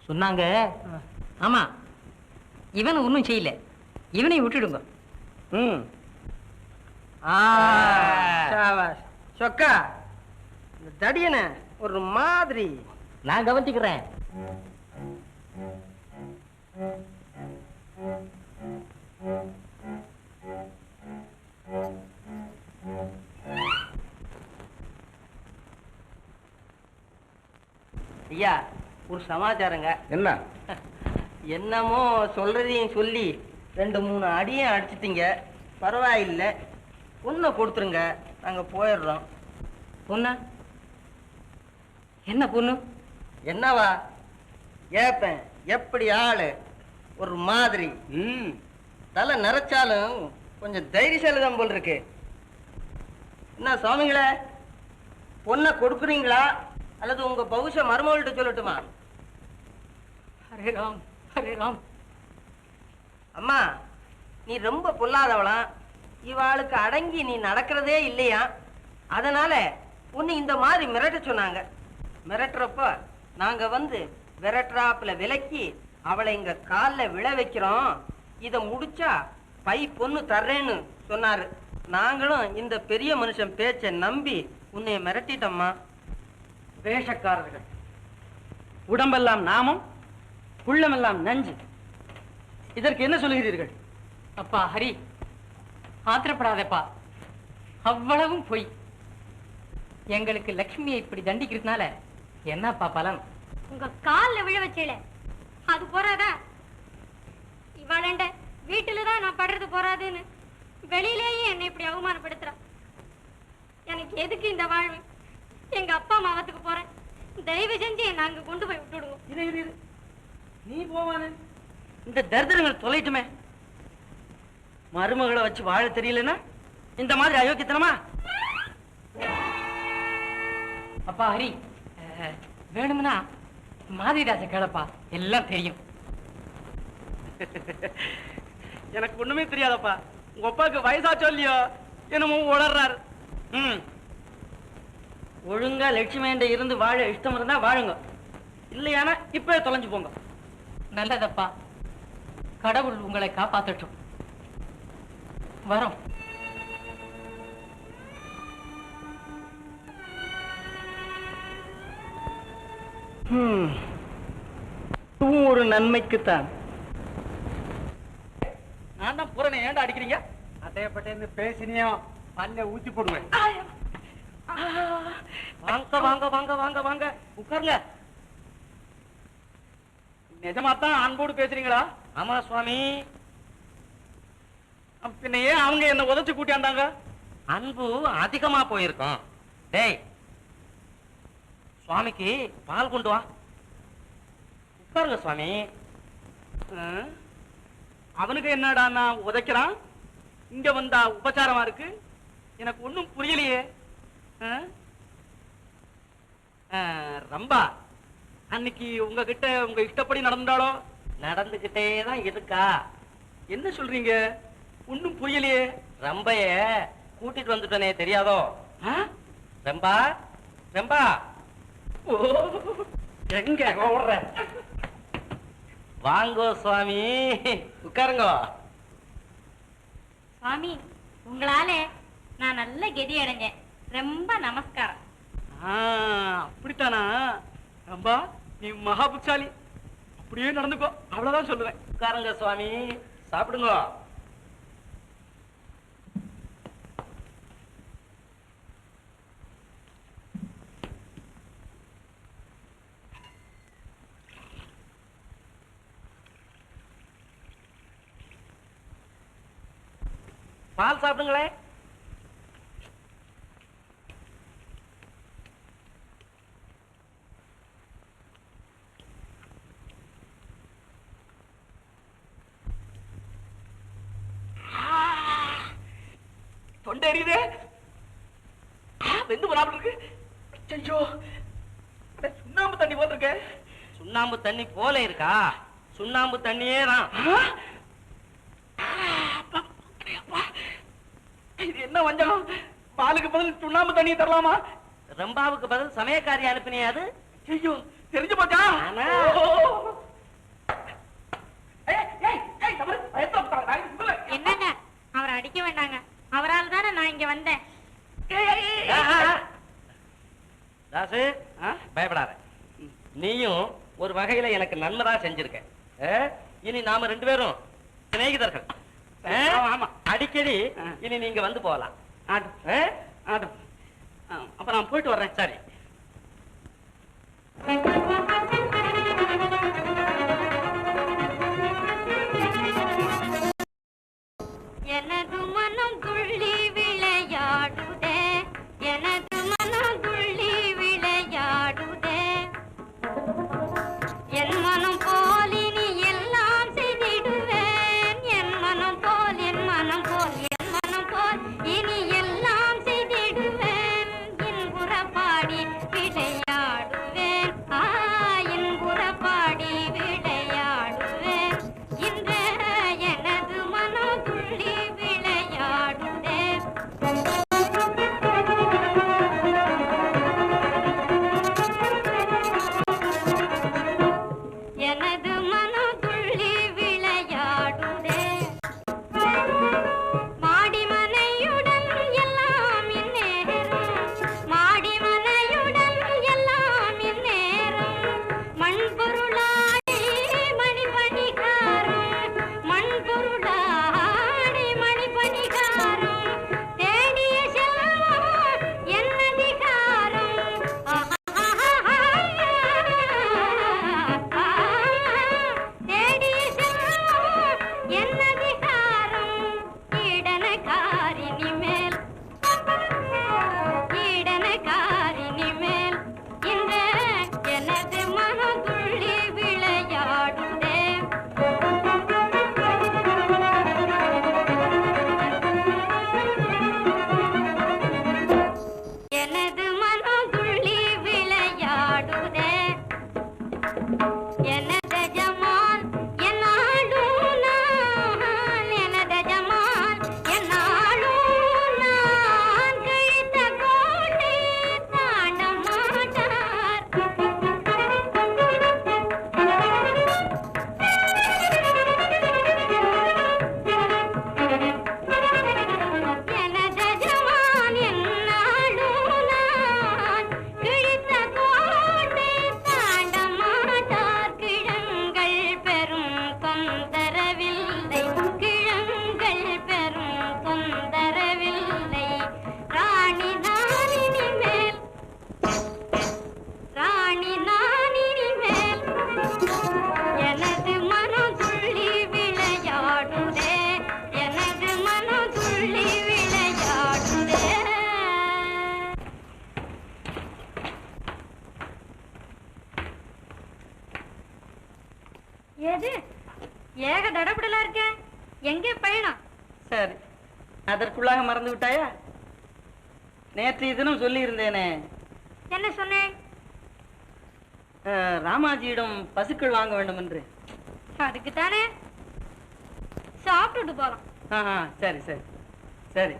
சொன்னாங்க. ஆமா, இவன் ஒன்றும் செய்யல, இவனை விட்டுடுங்க. சொக்கா, இந்த தடியன ஒரு மாதிரி நான் கவனிச்சுக்கிறேன். ஐயா, ஒரு சமாச்சாரங்க. என்ன? என்னமோ சொல்றதையும் சொல்லி 2-3 அடியும் அடிச்சிட்டீங்க. பரவாயில்லை, பொண்ணை கொடுத்துருங்க, நாங்க போயிடுறோம். பொண்ணா? என்ன பொண்ணு? என்னவா? ஏப்பேன் எப்படி ஆளு ஒரு மாதிரி. தலை நிறைச்சாலும் கொஞ்சம் தைரியசாலிதான் போல் இருக்கு. என்ன சுவாமிங்களே, பொண்ணை கொடுக்குறீங்களா அல்லது உங்க பௌஷ மருமகள்கிட்ட சொல்லட்டுமா? ஹரே ராம், ஹரே ராம். அம்மா, நீ ரொம்ப பொல்லாதவளாம், இவாளுக்கு அடங்கி நீ நடக்கிறதே இல்லையா, அதனால உன்னை இந்த மாதிரி மிரட்ட சொன்னாங்க. மிரட்டுறப்ப நாங்க வந்து விரட்டுறாப்புல விலக்கி அவளை இங்க காலில் விழ வைக்கிறோம். இதை முடிச்சா பை பொண்ணு தர்றேன்னு சொன்னாரு. நாங்களும் இந்த பெரிய மனுஷன் பேச்சை நம்பி உன்னை மிரட்டிட்டோம்மா. வேஷக்காரர்கள், உடம்பெல்லாம் நாமம், உள்ளமெல்லாம் நஞ்சு. இதற்கு என்ன சொல்லுகிறீர்கள்? அப்பா ஹரி, ஆத்திரப்படாதப்பா, அவ்வளவும் பொய். எங்களுக்கு லட்சுமியை இப்படி தண்டிக்கிறதுனால என்னப்பா பலன்? உங்க கால்ல விழ வச்சேல, அது போறாதா? இவாளண்ட வீட்டுலதான் நான் படுறது போறாதுன்னு வெளியிலேயே என்னை இப்படி அவமானப்படுத்துறா. எனக்கு எதுக்கு இந்த வாழ்வு? எங்க அப்பா மாவத்துக்கு போறேன், தயவு செஞ்சு என்ன அங்க கொண்டு போய் விட்டுடுங்க. நீ போவானே, இந்த தரித்திரங்கள் தொலைட்டுமே. மருமகளை வச்சு வாழ தெரியலன்னா இந்த மாதிரி அயோக்கியத்தனமா? அப்பா ஹரி, வேணும்னா மாதிரிதாச கேளப்பா, எல்லாம் தெரியும். எனக்கு ஒண்ணுமே தெரியாதப்பா. உங்க அப்பாவுக்கு வயசா சொல்லியோ என்னமோ உளர்றாரு. ஒழுங்கா லட்சுமி இருந்து வாழ இஷ்டம் இருந்தா வாழுங்க, இல்லையானா இப்ப தொலைஞ்சு போங்க. நல்லதப்பா, கடவுள் உங்களை காப்பாற்றட்டும். வரோம். ஒரு நன்மைக்குத்தான். நான் தான் புறனை ஏன்டா அடிக்கிறீங்க? அட்டையப்பட்டேன்னு பேசினியோ பல்ல ஊத்தி போடுவேன். வாங்க வாங்க வாங்க வாங்க வாங்க, உட்காருங்க. நிஜமாத்தான் அன்போடு பேசுறீங்களா? ஆமா சுவாமி. பின்ன ஏன் அவங்க என்ன உதச்சு கூட்டியாண்டாங்க? அன்பு அதிகமா போயிருக்கோம். டேய், சுவாமிக்கு பால் கொண்டு வா. உட்காருங்க சுவாமி. அவனுக்கு என்னடா நான் உதைக்கிறான், இங்க வந்தா உபச்சாரமா இருக்கு. எனக்கு ஒண்ணும் புரியலையே. ரம்பா அன்னைக்கு உங்ககிட்ட உங்க இஷ்டப்படி நடந்தாலோ? நடந்துகிட்டே தான் இருக்கா. என்ன சொல்றீங்க? ஒண்ணும் புரியலையே. ரம்பைய கூட்டிட்டு வந்துட்டனே, தெரியாதோ? ரம்பா, ரம்பா. ஓ, எங்க ஓடுற? வாங்கோ சுவாமி, உட்காருங்க. சுவாமி, உங்களால நான் நல்ல கெதி அடைஞ்சேன். ரொம்ப நமஸ்காரம். அப்படித்தானா? ரம்பா, நீ மகா புக்சாலி. அப்படியே நடந்துக்கோ, அவ்வளவுதான் சொல்லுவேன். உட்காருங்க சுவாமி, சாப்பிடுங்க. பால் சாப்பிடுங்களேன். தொண்டை எரியுதே. வெந்து போறாமல் இருக்கு. ஐயோ, சுண்ணாம்பு தண்ணி போல இருக்க. சுண்ணாம்பு தண்ணி போல இருக்கா? சுண்ணாம்பு தண்ணியே தான். இது என்ன வஞ்சகம்? பாலுக்கு பதில் சுண்ணாம்பு தண்ணி தரலாமா? ரம்பாவுக்கு பதில் சமயக்காரி அனுப்பினியா? அது ஐயோ, தெரிஞ்சு போச்சா? ஆமா. என்னங்க அவரை அடிக்க வேண்டாங்க. அவரால் தானே நான் இங்க வந்தேன். தாசு, பயப்படாத. நீயும் ஒரு வகையில எனக்கு நன்மைதா செஞ்சிருக்க. இனி நாம 2 பேரும் சிநேகிதர்கள். ஆமா, அடிக்கடி இனி நீங்க வந்து போகலாம். அப்ப நான் போயிட்டு வர்றேன். சரி. எனது மனம் துள்ளி விளையாடுதே, எனது மனம் துள்ளி விளையாடுதே, என் மனம் போல் இனி எல்லாம் செய்திடுவேன், என் மனம் போல் என் மனம் போல் என் மனம் போல் இனி எல்லாம் செய்திடுவேன், இன்புற பாடி விளையாடுவேன், இன்புற பாடி விளையாடுவேன், இன்று எனது மனம் துள்ளி விளையாடுதே. எனது மனம் துள்ளி விளையாடுதே, மாடிமனையுடன் எல்லாம் இந்நேரம், மாடிமனையுடன் எல்லாம் இந்நேரம், மண்பொருளாடி மணிபணிகாரம், மண்பொருளாடி மணிபணிகாரம், தேடிய செல்வம் என்னதிகாரம், தேடிய செல்வம் என்னதிகாரம், ஈடனகாரினி மேல், ஈடனகாரினி மேல், இந்த எனது மனம் துள்ளி விளையாடுதே. எனது மனம் துள்ளி விளையாடுதே, எனது ஜமால் என்னாலும் நான், எனது ஜமால் என்னாலும் நான், கழித்த கோட்டை தாண்ட மாட்டார், எனது ஜமால் என்னாலும் நான், கிழித்த கோட்டை தாண்ட மாட்டார், கிழங்கள் பெரும் தொந்தரவில்லை, கிழங்கள் பெரும் தொந்தரவில்லை, ராணி நான் இனிமேல், ராணி நான் இனிமேல், எனது மனம் துள்ளி விளையாடுதே, எனது மனம் துள்ளி விளையாடுதே. ஏது ஏக தடபுடலா இருக்க, எங்கே பயணம்? சரி, அதற்குள்ளாக மறந்து விட்டாயா? நேற்றைய தினம் சொல்லி இருந்தேனே, என்ன சொன்னேன்? ராமாஜியிடம் பசுக்கள் வாங்க வேண்டும் என்று. அதுக்கு தானே சாப்பிட்டுட்டு போலாம். சரி சரி சரி.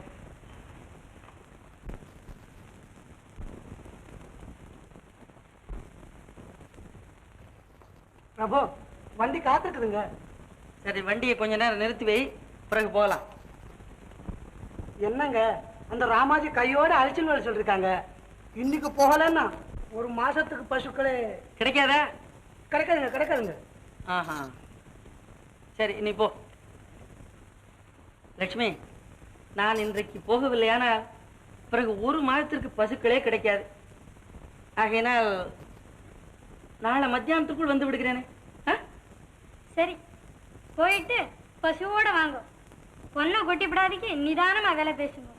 பிரபு, வண்டி காத்துக்குதுங்க. சரி, வண்டியை கொஞ்ச நேரம் நிறுத்தி வை, பிறகு போகலாம். என்னங்க, அந்த ராமாஜி கையோட அழைச்சின்னு வர சொல்லிருக்காங்க. இன்னைக்கு போகலன்னா 1 மாசத்துக்கு பசுக்களே கிடைக்காதா? கிடைக்காதுங்க, கிடைக்காதுங்க. சரி, நீ போ. லட்சுமி, நான் இன்றைக்கு போகவில்லையானால் பிறகு 1 மாதத்திற்கு பசுக்களே கிடைக்காது. ஆகையினால் நாளை மத்தியானத்துக்குள் வந்து விடுகிறேனே. சரி, போயிட்டு பசுவோட வாங்க. பொண்ணை கொட்டி விடாதீங்க, நிதானமா வேலை பேசுங்க.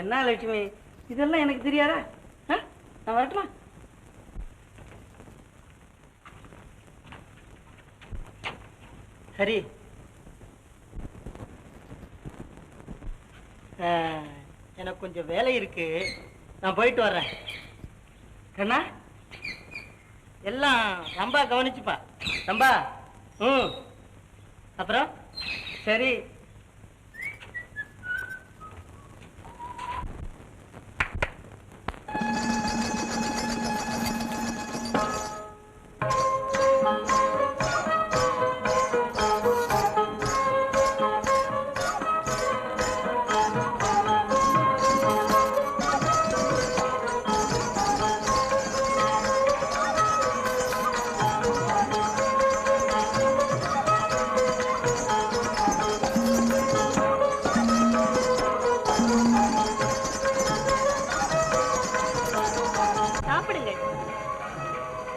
என்ன லட்சுமி, இதெல்லாம் எனக்கு தெரியாதா? நான் வரட்டுமா? ஹரி, எனக்கு கொஞ்சம் வேலை இருக்கு, நான் போயிட்டு வர்றேன். கண்ணா, எல்லாம் ரம்பா கவனிச்சுப்பா. ரம்பா, அப்புறம் சரி.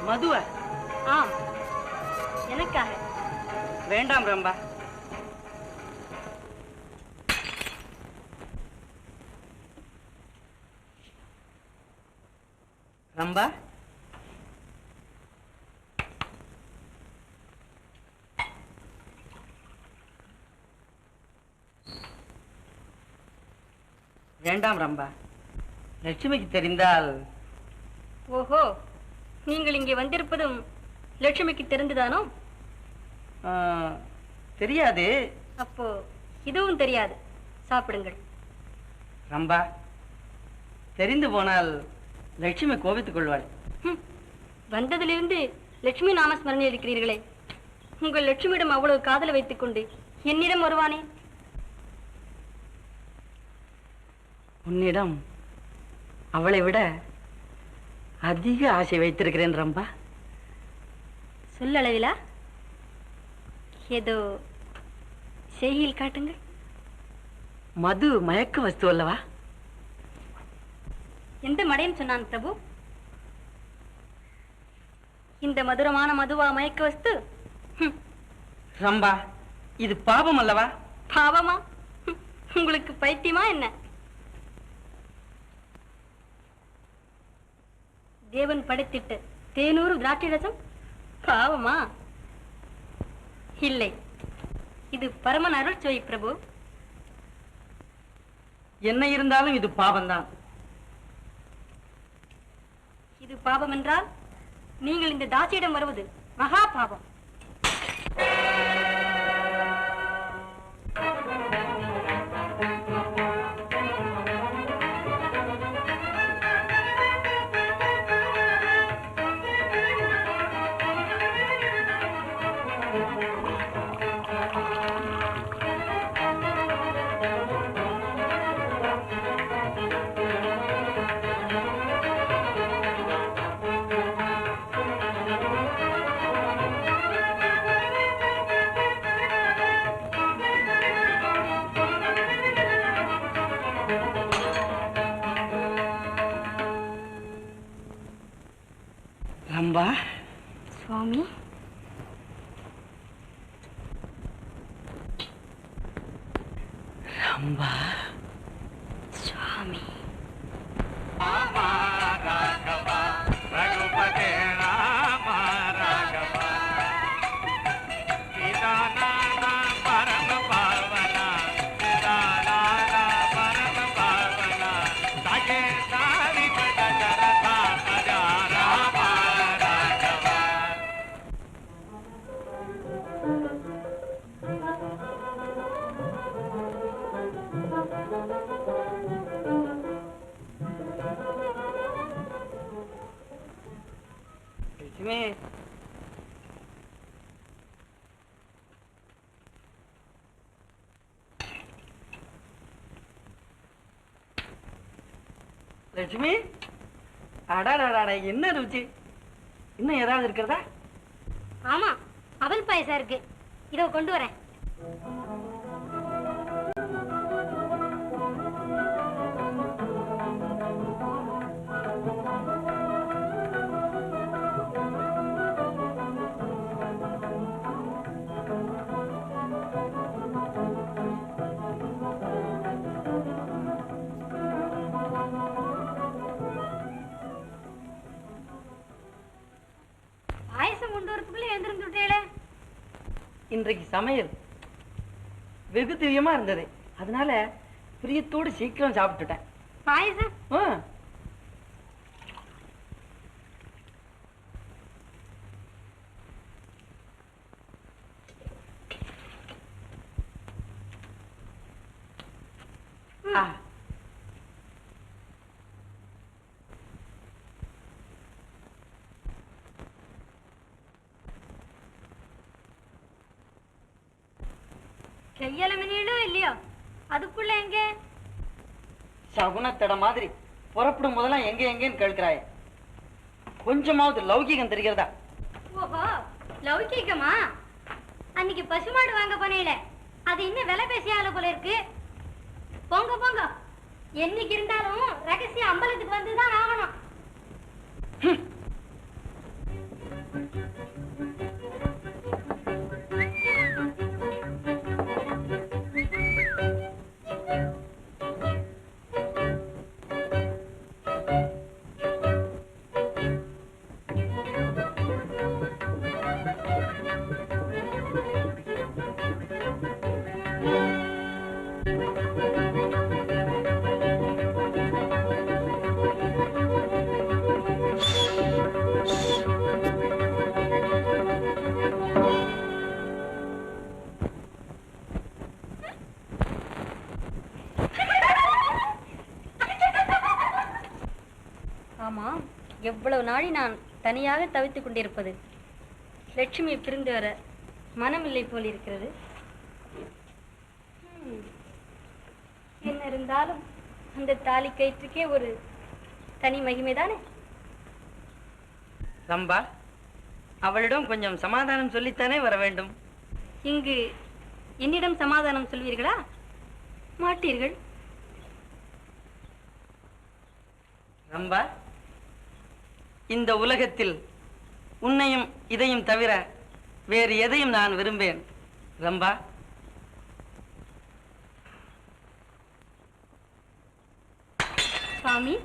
மதுவா? ஆம், எனக்காக. வேண்டாம் ரம்பா. ரம்பா, வேண்டாம் ரம்பா. லட்சுமிக்கு தெரிந்தால். ஓஹோ, நீங்கள் இங்கே வந்திருப்பதும் லட்சுமிக்கு தெரிந்துதானோ? தெரியாது. அப்போ இதுவும் தெரியாது. சாப்பிடுங்கள். ரம்பா, தெரிந்து போனால் லட்சுமி கோபித்துக் கொள்வாள். வந்ததிலிருந்து லட்சுமி நாமஸ்மரணை இருக்கிறீர்களே, உங்கள் லட்சுமியிடம் அவ்வளவு காதலை வைத்துக் கொண்டு என்னிடம் வருவானே? உன்னிடம் அவளை விட அதிக ஆசை வைத்திருக்கிறேன் ரம்பா. சொல்லளவிலா? ஏதோ செய்கையில் காட்டுங்கள். மது மயக்க வஸ்து அல்லவா? எந்த மடையன் சொன்னான் பிரபு? இந்த மதுரமான மதுவா மயக்க வஸ்து? ரம்பா, இது பாவம் அல்லவா? பாவமா? உங்களுக்கு பைத்தியமா என்ன? தேவன் படைத்திட்ட தேனூறு திராட்சை ரசம் பாவமா? இல்லை, இது பரமன் அருள் சுவை பிரபு. என்ன இருந்தாலும் இது பாவம்தான். இது பாவம் என்றால் நீங்கள் இந்த தாசியிடம் வருவது மகா பாவம். ரம்பா, சுவாமி, ரம்பா, சுவாமி. ரகுபதே ராம ராகவ சீதாநாத பரம பாவன சீதாநாத பரம பாவன சாகே சாரி பதரதா பஜா ராம ராகவ. லட்சுமி, லட்சுமி, அடாடாடா, என்ன ருச்சி! இன்னும் ஏதாவது இருக்கிறதா? ஆமா, அவல் பாயசம் இருக்கு, இதோ கொண்டு வரேன். இன்றைக்கு சமையல் வெகு திவ்யமா இருந்தது. அதனால பிரியத்தோடு சீக்கிரம் சாப்பிட்டுட்டேன். பாயசம் கையால மினிலும் இல்லையோ, அதுக்குள்ள எங்க சகுனத்தட மாதிரி புறப்படும் போதெல்லாம் எங்க எங்கன்னு கேட்கிறாய். கொஞ்சமாவது லௌகிகம் தெரிகிறதா? ஓஹோ, லௌகிகமா? அன்னைக்கு பசுமாடு வாங்க போனேல, அது இன்னும் விலை பேசியால போல இருக்கு. போங்க போங்க, என்னைக்கு இருந்தாலும் ரகசிய அம்பலத்துக்கு வந்துதான் ஆகணும். ஆமா, எவ்வளவு நாளை நான் தனியாக தவித்துக் கொண்டிருப்பது. லட்சுமி பிரிந்து வர மனமில்லை போல் இருக்கிறது. என்ன இருந்தாலும் அந்த தாலி கயிற்றுக்கே ஒரு தனி மகிமைதானே. ரம்பா, அவளிடம் கொஞ்சம் சமாதானம் சொல்லித்தானே வர வேண்டும். இங்கு என்னிடம் சமாதானம் சொல்வீர்களா? மாட்டீர்கள். ரம்பா, இந்த உலகத்தில் உன்னையும் இதையும் தவிர வேறு எதையும் நான் விரும்பேன். ரம்பா, சுவாமி,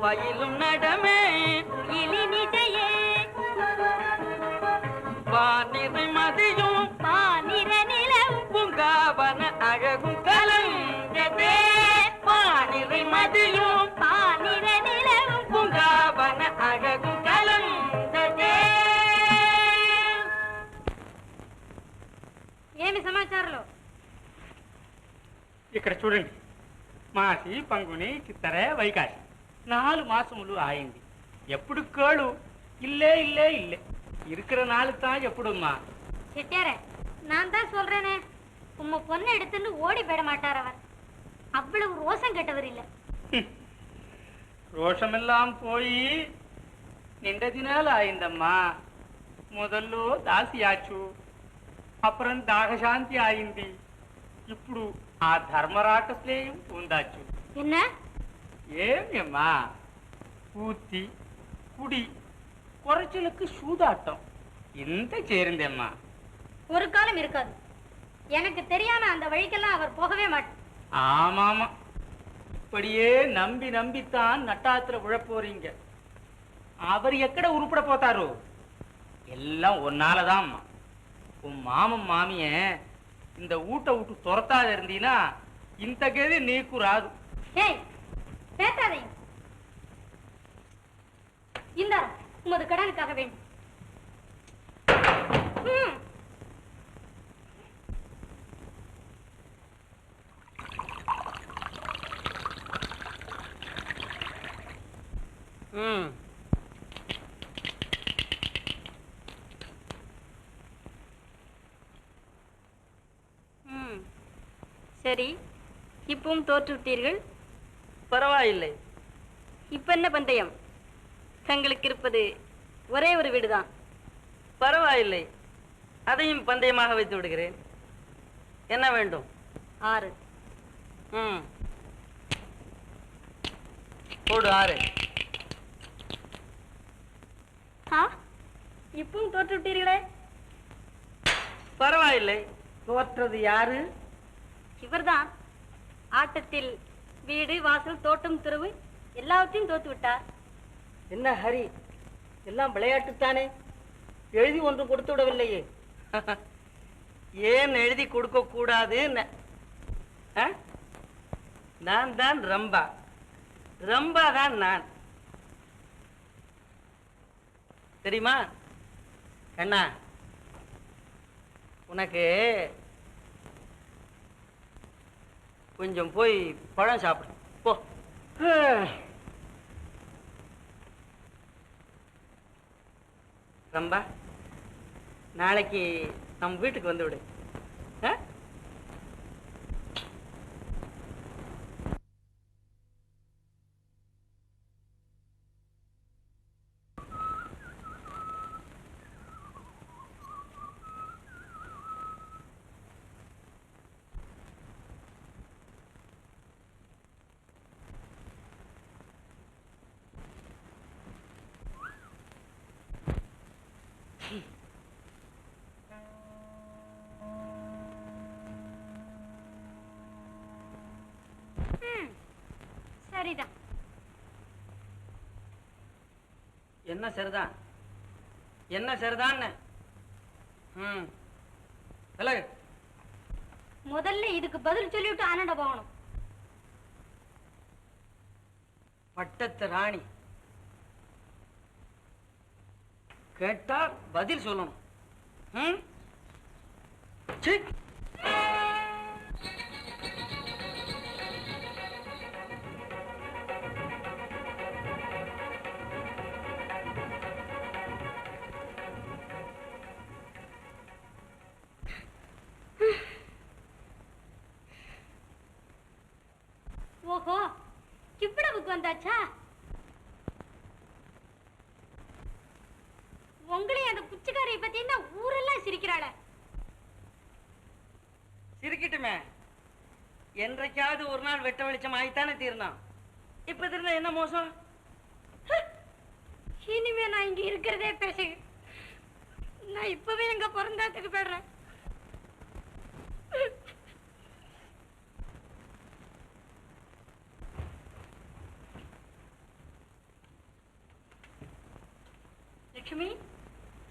பயிலும் நடமே இலினிசையே வானிறை மதியும் பானிர நிலவும் பூங்காவன அழகும் கலந்ததே வானிறை மதியும் பானிர நிலவும் பூங்காவன அழகும் கலந்ததே. ఏమి సమాచారాలు ఇక్కడ చూడండి, మాసి పంగుని చిత్తరే వైకాసి 4 మాసములు ఆయింది. ఎప్పుడు కేళు ఇల్లే ఇల్లే ఇల్లే இருக்கிற நாள் தான் எப்படிம்மா? செட்டியாரே, நான் தான் சொல்றேனே, உம்ம பொண்ணை எடுத்துன்னு ஓடி போயிட மாட்டார் அவர். அவ்வளவு ரோசம் கெட்டவர் இல்ல. ரோஷமெல்லாம் போய் నిండదినాలు ఆయిందమ్మా. మొదల్లో దాసియాచు, అப்புறம் దాగశాంతి ఆయింది. ఇప్పుడు ఆ ధర్మరాటస్లేయం ఉందాచ్చు. என்ன ఏమమ్మా, పూర్తి కుడి குறைச்சலுக்கு சூதாட்டம் இந்த சேருந்தேம்மா. ஒரு காலம் இருக்காது. எனக்கு தெரியாம அந்த வழிக்கெல்லாம் அவர் போகவே மாட்டார். ஆமாமா, இப்படியே நம்பி நம்பித்தான் நட்டாத்துல விழப்போறீங்க. அவர் எக்கட உருப்பட போத்தாரு? எல்லாம் ஒன்னாலதான். உன் மாமன் மாமிய இந்த ஊட்ட விட்டு துரத்தாத இருந்தீனா இந்த கதி நீக்கு ராது. ஏய், பேசாதீங்க. இந்த உமது கடனுக்காக வேண்டும். சரி, இப்பவும் தோற்று விட்டீர்கள். பரவாயில்லை. இப்ப என்ன பந்தயம்? தங்களுக்கு இருப்பது ஒரே ஒரு வீடுதான். பரவாயில்லை, அதையும் பந்தயமாக வைத்து விடுகிறேன். என்ன வேண்டும்? 6. போடு 6. இப்பவும் தோற்று விட்டீர்களே. பரவாயில்லை. தோற்றது யாரு? இவர்தான். ஆட்டத்தில் வீடு, வாசல், தோட்டம், துறவு எல்லாவற்றையும் தோத்து விட்டார். என்ன ஹரி, எல்லாம் விளையாட்டுத்தானே? எழுதி ஒன்று கொடுத்து விடவில்லையே? ஏன் எழுதி கொடுக்க கூடாது? நான் தான் ரம்பா, ரம்பா தான் நான். தெரியுமா கண்ணா? உனக்கு கொஞ்சம் போய் பழம் சாப்பிடு போ. ரம்பா, நாளைக்கு நம்ம வீட்டுக்கு வந்து விடு. சரிதான். என்ன சரிதான்? என்ன சரிதான்? முதல்ல இதுக்கு பதில் சொல்லிவிட்டு ஆனண்ட போகணும். பட்டத்து ராணி கேட்டா பதில் சொல்லணும். ஓஹோ, இவ்வளவுக்கு வந்தாச்சா? உங்களையும் அந்த புச்சுக்காரியை பத்தி தான் ஊரெல்லாம் சிரிக்கிறாள. சிரிக்கட்டுமே, என்றைக்காவது ஒரு நாள் வெட்ட வெளிச்சம் ஆயித்தானே தீர்ந்தான். இப்ப இருந்தா என்ன மோசம்? இனிமே நான் இங்க இருக்கிறதே பேசு. நான் இப்பவே எங்க பிறந்தாத்துக்கு போயிடுறேன். லட்சுமி,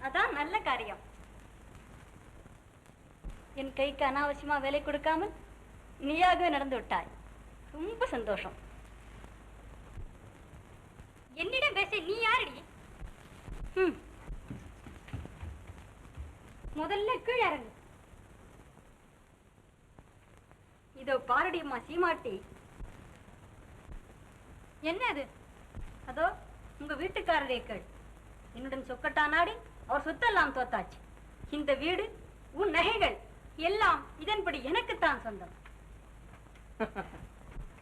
அதான் நல்ல காரியம். என் கைக்கு அனாவசியமா வேலை கொடுக்காமல் நீயாகவே நடந்து விட்டாய். ரொம்ப சந்தோஷம். என்னிடம் பேச நீ யாரடி? முதல்ல கீழே இறங்கு. இதோ பாரடியம்மா சீமாட்டி. என்ன அது? அதோ உங்க வீட்டுக்காரரே கேள். என்னுடன் சொக்கட்டா நாடி அவர் சொத்தெல்லாம் தோத்தாச்சு. இந்த வீடு, உன் நகைகள் எல்லாம் இதன்படி எனக்குத்தான் சொந்தம்.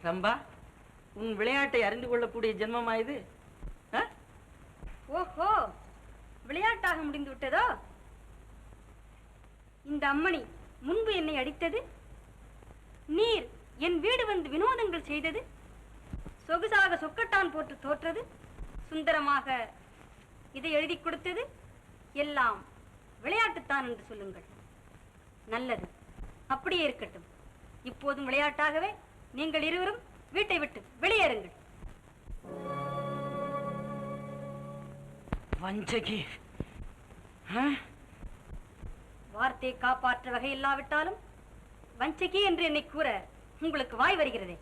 ரம்பா, உன் விளையாட்டை அறிந்து கொள்ளக்கூடிய ஜென்மமா இது? ஓஹோ, விளையாட்டாக முடிந்து விட்டதோ? இந்த அம்மணி முன்பு என்னை அடித்தது, நீர் என் வீடு வந்து வினோதங்கள் செய்தது, சொகுசாக சொக்கட்டான் போட்டு தோற்றது, சுந்தரமாக இதை எழுதி கொடுத்தது எல்லாம் விளையாட்டுத்தான் என்று சொல்லுங்கள். நல்லது, அப்படியே இருக்கட்டும். இப்போதும் விளையாட்டாகவே நீங்கள் இருவரும் வீட்டை விட்டு வெளியேறுங்கள். வஞ்சகி, வார்த்தையை காப்பாற்ற வகை இல்லாவிட்டாலும் வஞ்சகி என்று என்னை கூற உங்களுக்கு வாய் வருகிறதே.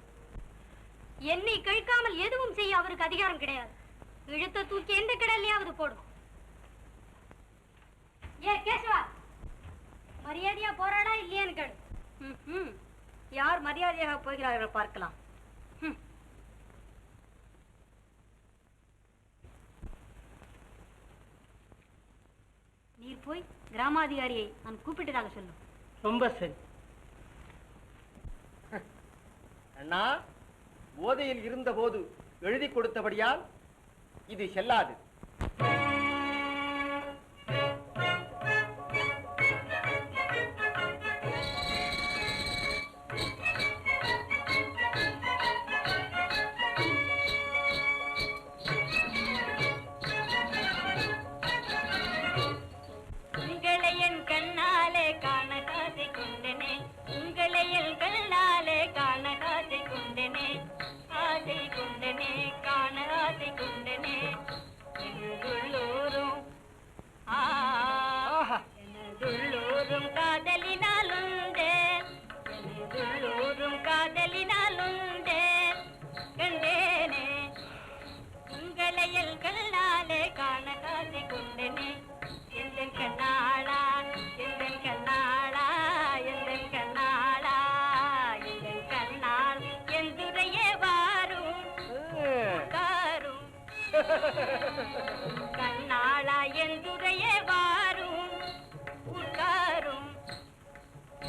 என்னை கழிக்காமல் எதுவும் செய்ய அவருக்கு அதிகாரம் கிடையாது. இழுத்த தூக்கி எந்த கடல்லையாவது போடும். ஏ கேசவா, மரியாதையா போறாடா இல்லையான்னு கேடு. யார் மரியாதையாக போகிறார்கள் பார்க்கலாம். நீர் போய் கிராமாதிகாரியை நான் கூப்பிட்டதாக சொல்லும். ரொம்ப சரி. அண்ணா, போதையில் இருந்த போது எழுதி கொடுத்தபடியால் இது செல்லாது. கண்ணாளா என்றுரையே வாரும் உட்காரும்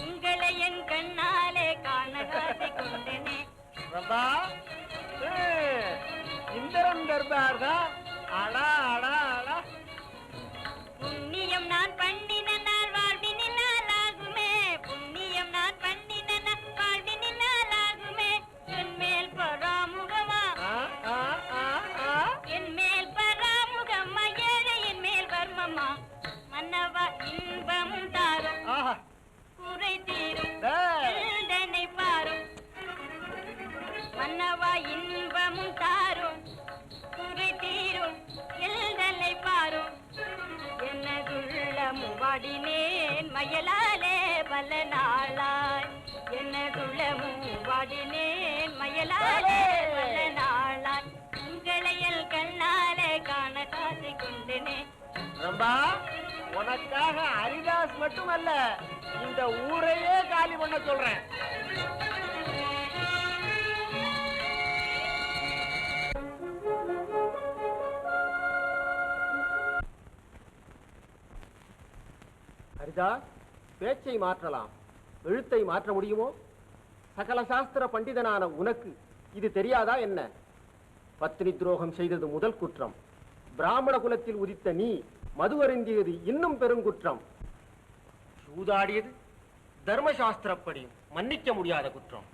உங்களை என் கண்ணாலே காண காசி கொண்டனே. ரம்பா, இந்திரன் தர்பார் தான். அடா அடா அடா, புண்ணியம் நான் பண்ணின நாள் வாழ்வினால் ஆகுமே, புண்ணியம் நான் பண்ணின நாள் வாழ்வினால் ஆகுமே. என் மேல் பராமுகமா, என் மேல் பராமுகமா, ஏழையின் மேல் வர்மமா, மன்னவா இன்பமும் தாரும் குறை தீரும் தண்டனை பாரும். மன்னவா இன்பமும் தாரும் குறை தீரும் எல்தலை பாரும். என்னதுள்ளமும் வாடினேன் மயலாலே பல நாளாய், என்னதுள்ளமும் வாடினேன் மயலாலே பல நாளாய். உங்களையல் கண்ணாலே காண காசி கொண்டனே. ரம்பா, உனக்காக ஹரிதாஸ் மட்டுமல்ல, இந்த ஊரையே காலி பண்ண சொல்றேன். ஹரிதாஸ், பேச்சை மாற்றலாம், எழுத்தை மாற்ற முடியுமோ? சகல சாஸ்திர பண்டிதனான உனக்கு இது தெரியாதா என்ன? பத்தினி துரோகம் செய்தது முதல் குற்றம். பிராமண குலத்தில் உதித்த நீ மது அருந்தியது இன்னும் பெருங்குற்றம். சூதாடியது தர்மசாஸ்திரப்படி மன்னிக்க முடியாத குற்றம்.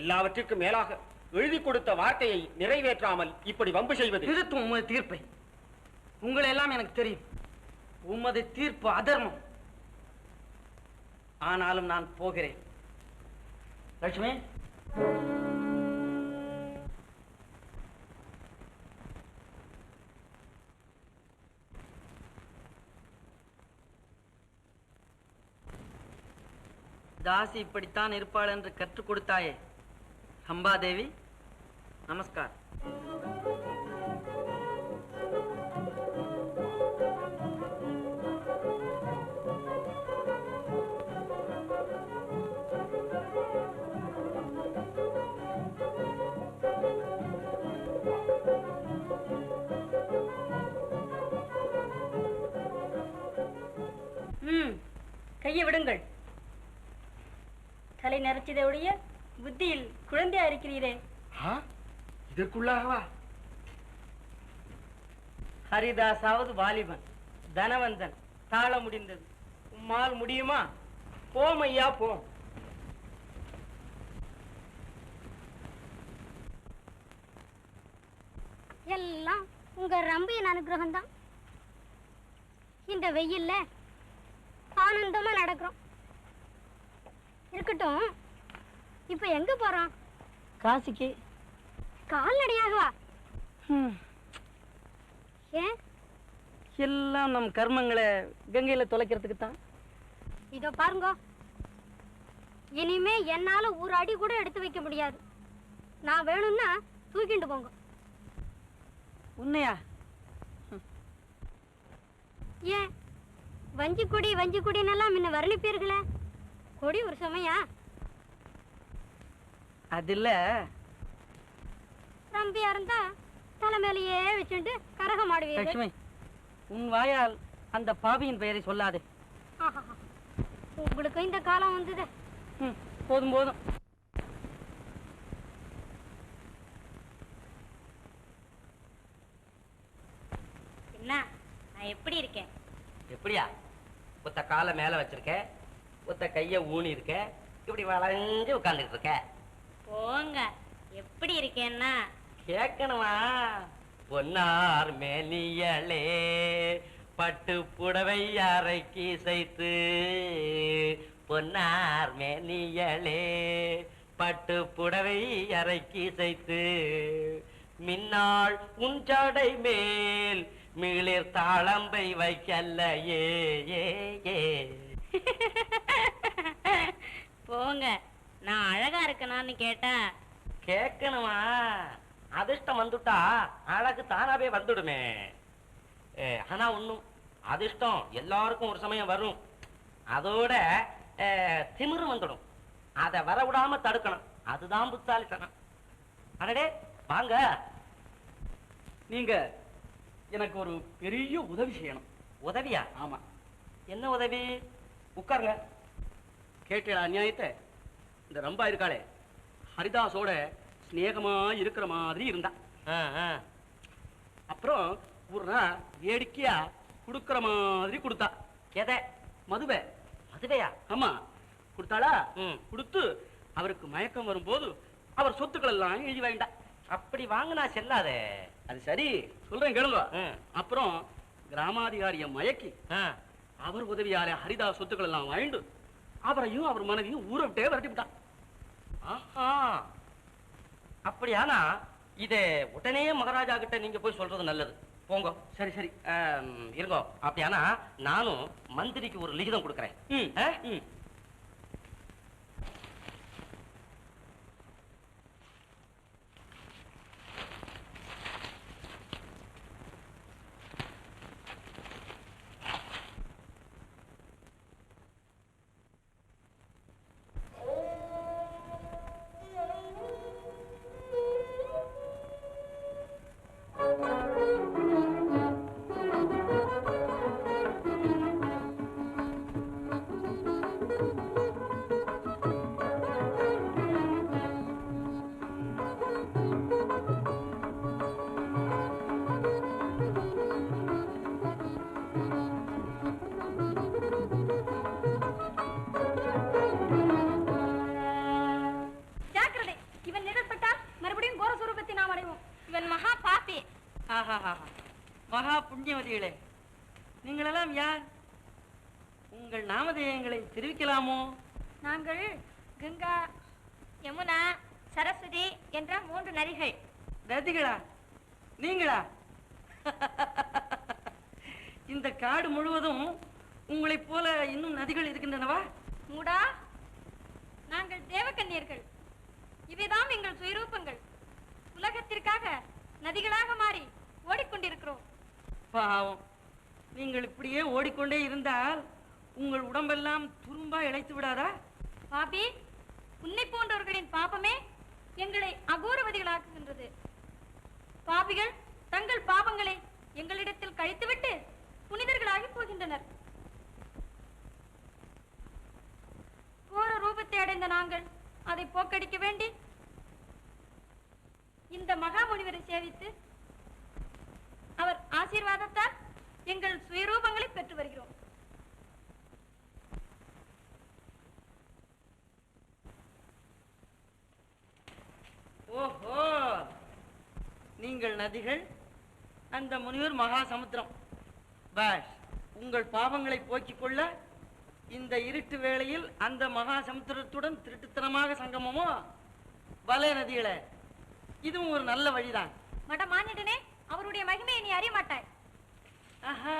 எல்லாவற்றிற்கும் மேலாக எழுதி கொடுத்த வார்த்தையை நிறைவேற்றாமல் இப்படி வம்பு செய்வது. திருத்தும் உமது தீர்ப்பை. உங்களை எல்லாம் எனக்கு தெரியும். உமது தீர்ப்பு அதர்மம். ஆனாலும் நான் போகிறேன். லட்சுமி, தாசி இப்படித்தான் இருப்பாள் என்று கற்றுக் கொடுத்தாயே அம்பாதேவி, நமஸ்கார். கையை விடுங்கள். தலை நரைச்சதை ஒழிய புத்தியில் குழந்தையா இருக்கிறீரே. இதற்குள்ளாகவா? ஹரிதாசாவது வாலிபன், தனவந்தன், தாழ முடிந்தது. உம்மால் முடியுமா? போம் ஐயா, போம். எல்லாம் உங்க ரம்பியின் அனுகிரகம் தான். இந்த வெயில்ல ஆனந்தமா நடக்கிறோம். இருக்கட்டும், இப்ப எங்க போறோம்? காசிக்கு. கால்நடையாகவா? ஏன்? எல்லாம் நம் கர்மங்களை கங்கையில தொலைக்கிறதுக்கு தான். இதோ பாருங்க, இனிமே என்னால ஒரு அடி கூட எடுத்து வைக்க முடியாது. நான் வேணும்னா தூக்கிண்டு போங்க. உன்னையா? ஏன் வஞ்சிக்குடி வஞ்சிக்குடின்னெல்லாம் முன்ன வர்ணிப்பீர்களே, கொடி ஒரு சமயா? அதில்ல, ரம்பியா இருந்தா தலைமையிலேயே வச்சுட்டு கரகம் ஆடுவீங்க. லட்சுமி, உன் வாயால் அந்த பாவியின் பெயரை சொல்லாதே. உங்களுக்கு இந்த காலம் வந்தது. போதும் போதும். என்ன, நான் எப்படி இருக்கேன்? எப்படியா? ஒத்த காலை மேல வச்சிருக்க, ஒத்த கைய ஊனி இருக்க, இப்படி வளைஞ்சு உட்கார்ந்துட்டு இருக்க. போங்க, எப்படி இருக்கேன்னா கேட்கணுமா? பொன்னார் மேனியளே பட்டு புடவை அரைக்கி சைத்து, பொன்னார் மேனியளே பட்டு புடவை அரைக்கி சைத்து, மின்னாள் உன் ஜடை மேல் மிளிர் தாளம்பை வைக்கல்ல ஏ ஏ ஏ. போங்க, நான் அழகா இருக்கனான்னு கேட்டா கேட்கணுமா? அதிர்ஷ்டம் வந்துட்டா அழகு தானாவே வந்துடுமே. ஆனா ஒண்ணும், அதிர்ஷ்டம் எல்லாருக்கும் ஒரு சமயம் வரும். அதோட திமிரு வந்துடும். அதை வர விடாம தடுக்கணும். அதுதான் புத்தாலித்தனம். அடடே வாங்க. நீங்க எனக்கு ஒரு பெரிய உதவி செய்யணும். உதவியா? ஆமா. என்ன உதவி? உட்காருங்க. கேட்டா அநியாயத்தை? இந்த ரம்பா இருக்காளே, ஹரிதாஸோட ஸ்நேகமா இருக்கிற மாதிரி இருந்தா. அப்புறம் ஒரு நாள் வேடிக்கையா கொடுக்கற மாதிரி கொடுத்தா. எதை? மதுவை. மதுவையா? ஆமா, கொடுத்தாளா? கொடுத்து அவருக்கு மயக்கம் வரும்போது அவர் சொத்துக்கள் எல்லாம் எழுதி வாங்கிட்டா. அப்படி வாங்கினா செல்லாதே. அது சரி, சொல்றேன் கேளுங்க. அப்புறம் கிராமாதிகாரிய மயக்கி அவர் உதவியால ஹரிதாஸ் சொத்துக்கள் எல்லாம் வாங்கிட்டு அவரையும் அவர் மனைவியும் ஊரை விட்டே விரட்டி விட்டான். அப்படியானா இதை உடனே மகாராஜா கிட்ட நீங்க போய் சொல்றது நல்லது. போங்க. சரி சரி இருங்கோ. அப்படியானா நானும் மந்திரிக்கு ஒரு லிகிதம் கொடுக்கறேன். மகா புண்ணியவதிகளே, நீங்களெல்லாம் யார்? உங்கள் நாமதேயங்களை தெரிவிக்கலாமோ? நாங்கள் கங்கா, யமுனா, சரஸ்வதி என்ற 3 நதிகள். நதிகளா? நீங்களா? இந்த காடு முழுவதும் உங்களைப் போல இன்னும் நதிகள் இருக்கின்றனவா? மூடா, நாங்கள் தேவகன்னியர்கள். இவைதான் எங்கள் சுயரூபங்கள். உலகத்திற்காக நதிகளாக மாறி ஓடிக்கொண்டிருக்கிறோம். பாவம், நீங்கள் இப்படியே ஓடிக்கொண்டே இருந்தால் உங்கள் உடம்பெல்லாம் துரும்பா இழைத்து விடாதா? பாபி, உன்னை போன்றவர்களின் பாபமே எங்களை அகோரவதிகளாக்குகின்றது. பாபிகள் தங்கள் பாவங்களை எங்களிடத்தில் கழித்துவிட்டு புனிதர்களாகி போகின்றனர். கோர ரூபத்தை அடைந்த நாங்கள் அதை போக்கடிக்க வேண்டி இந்த மகாமுனிவரை சேவித்து அவர் ஆசீர்வாதத்தால் எங்கள் சுயரூபங்களை பெற்று வருகிறோம். ஓஹோ, நீங்கள் நதிகள், அந்த முனிவர் மகா சமுத்திரம். பாஷ், உங்கள் பாவங்களை போக்கிக் கொள்ள இந்த இருட்டு வேளையில் அந்த மகா சமுத்திரத்துடன் திருட்டுத்தனமாக சங்கமமோ? பலே நதிகளே, இதுவும் ஒரு நல்ல வழிதான். மடமானிடனே, அவருடைய மகிமையை நீ அறிய மாட்டாய். ஆஹா,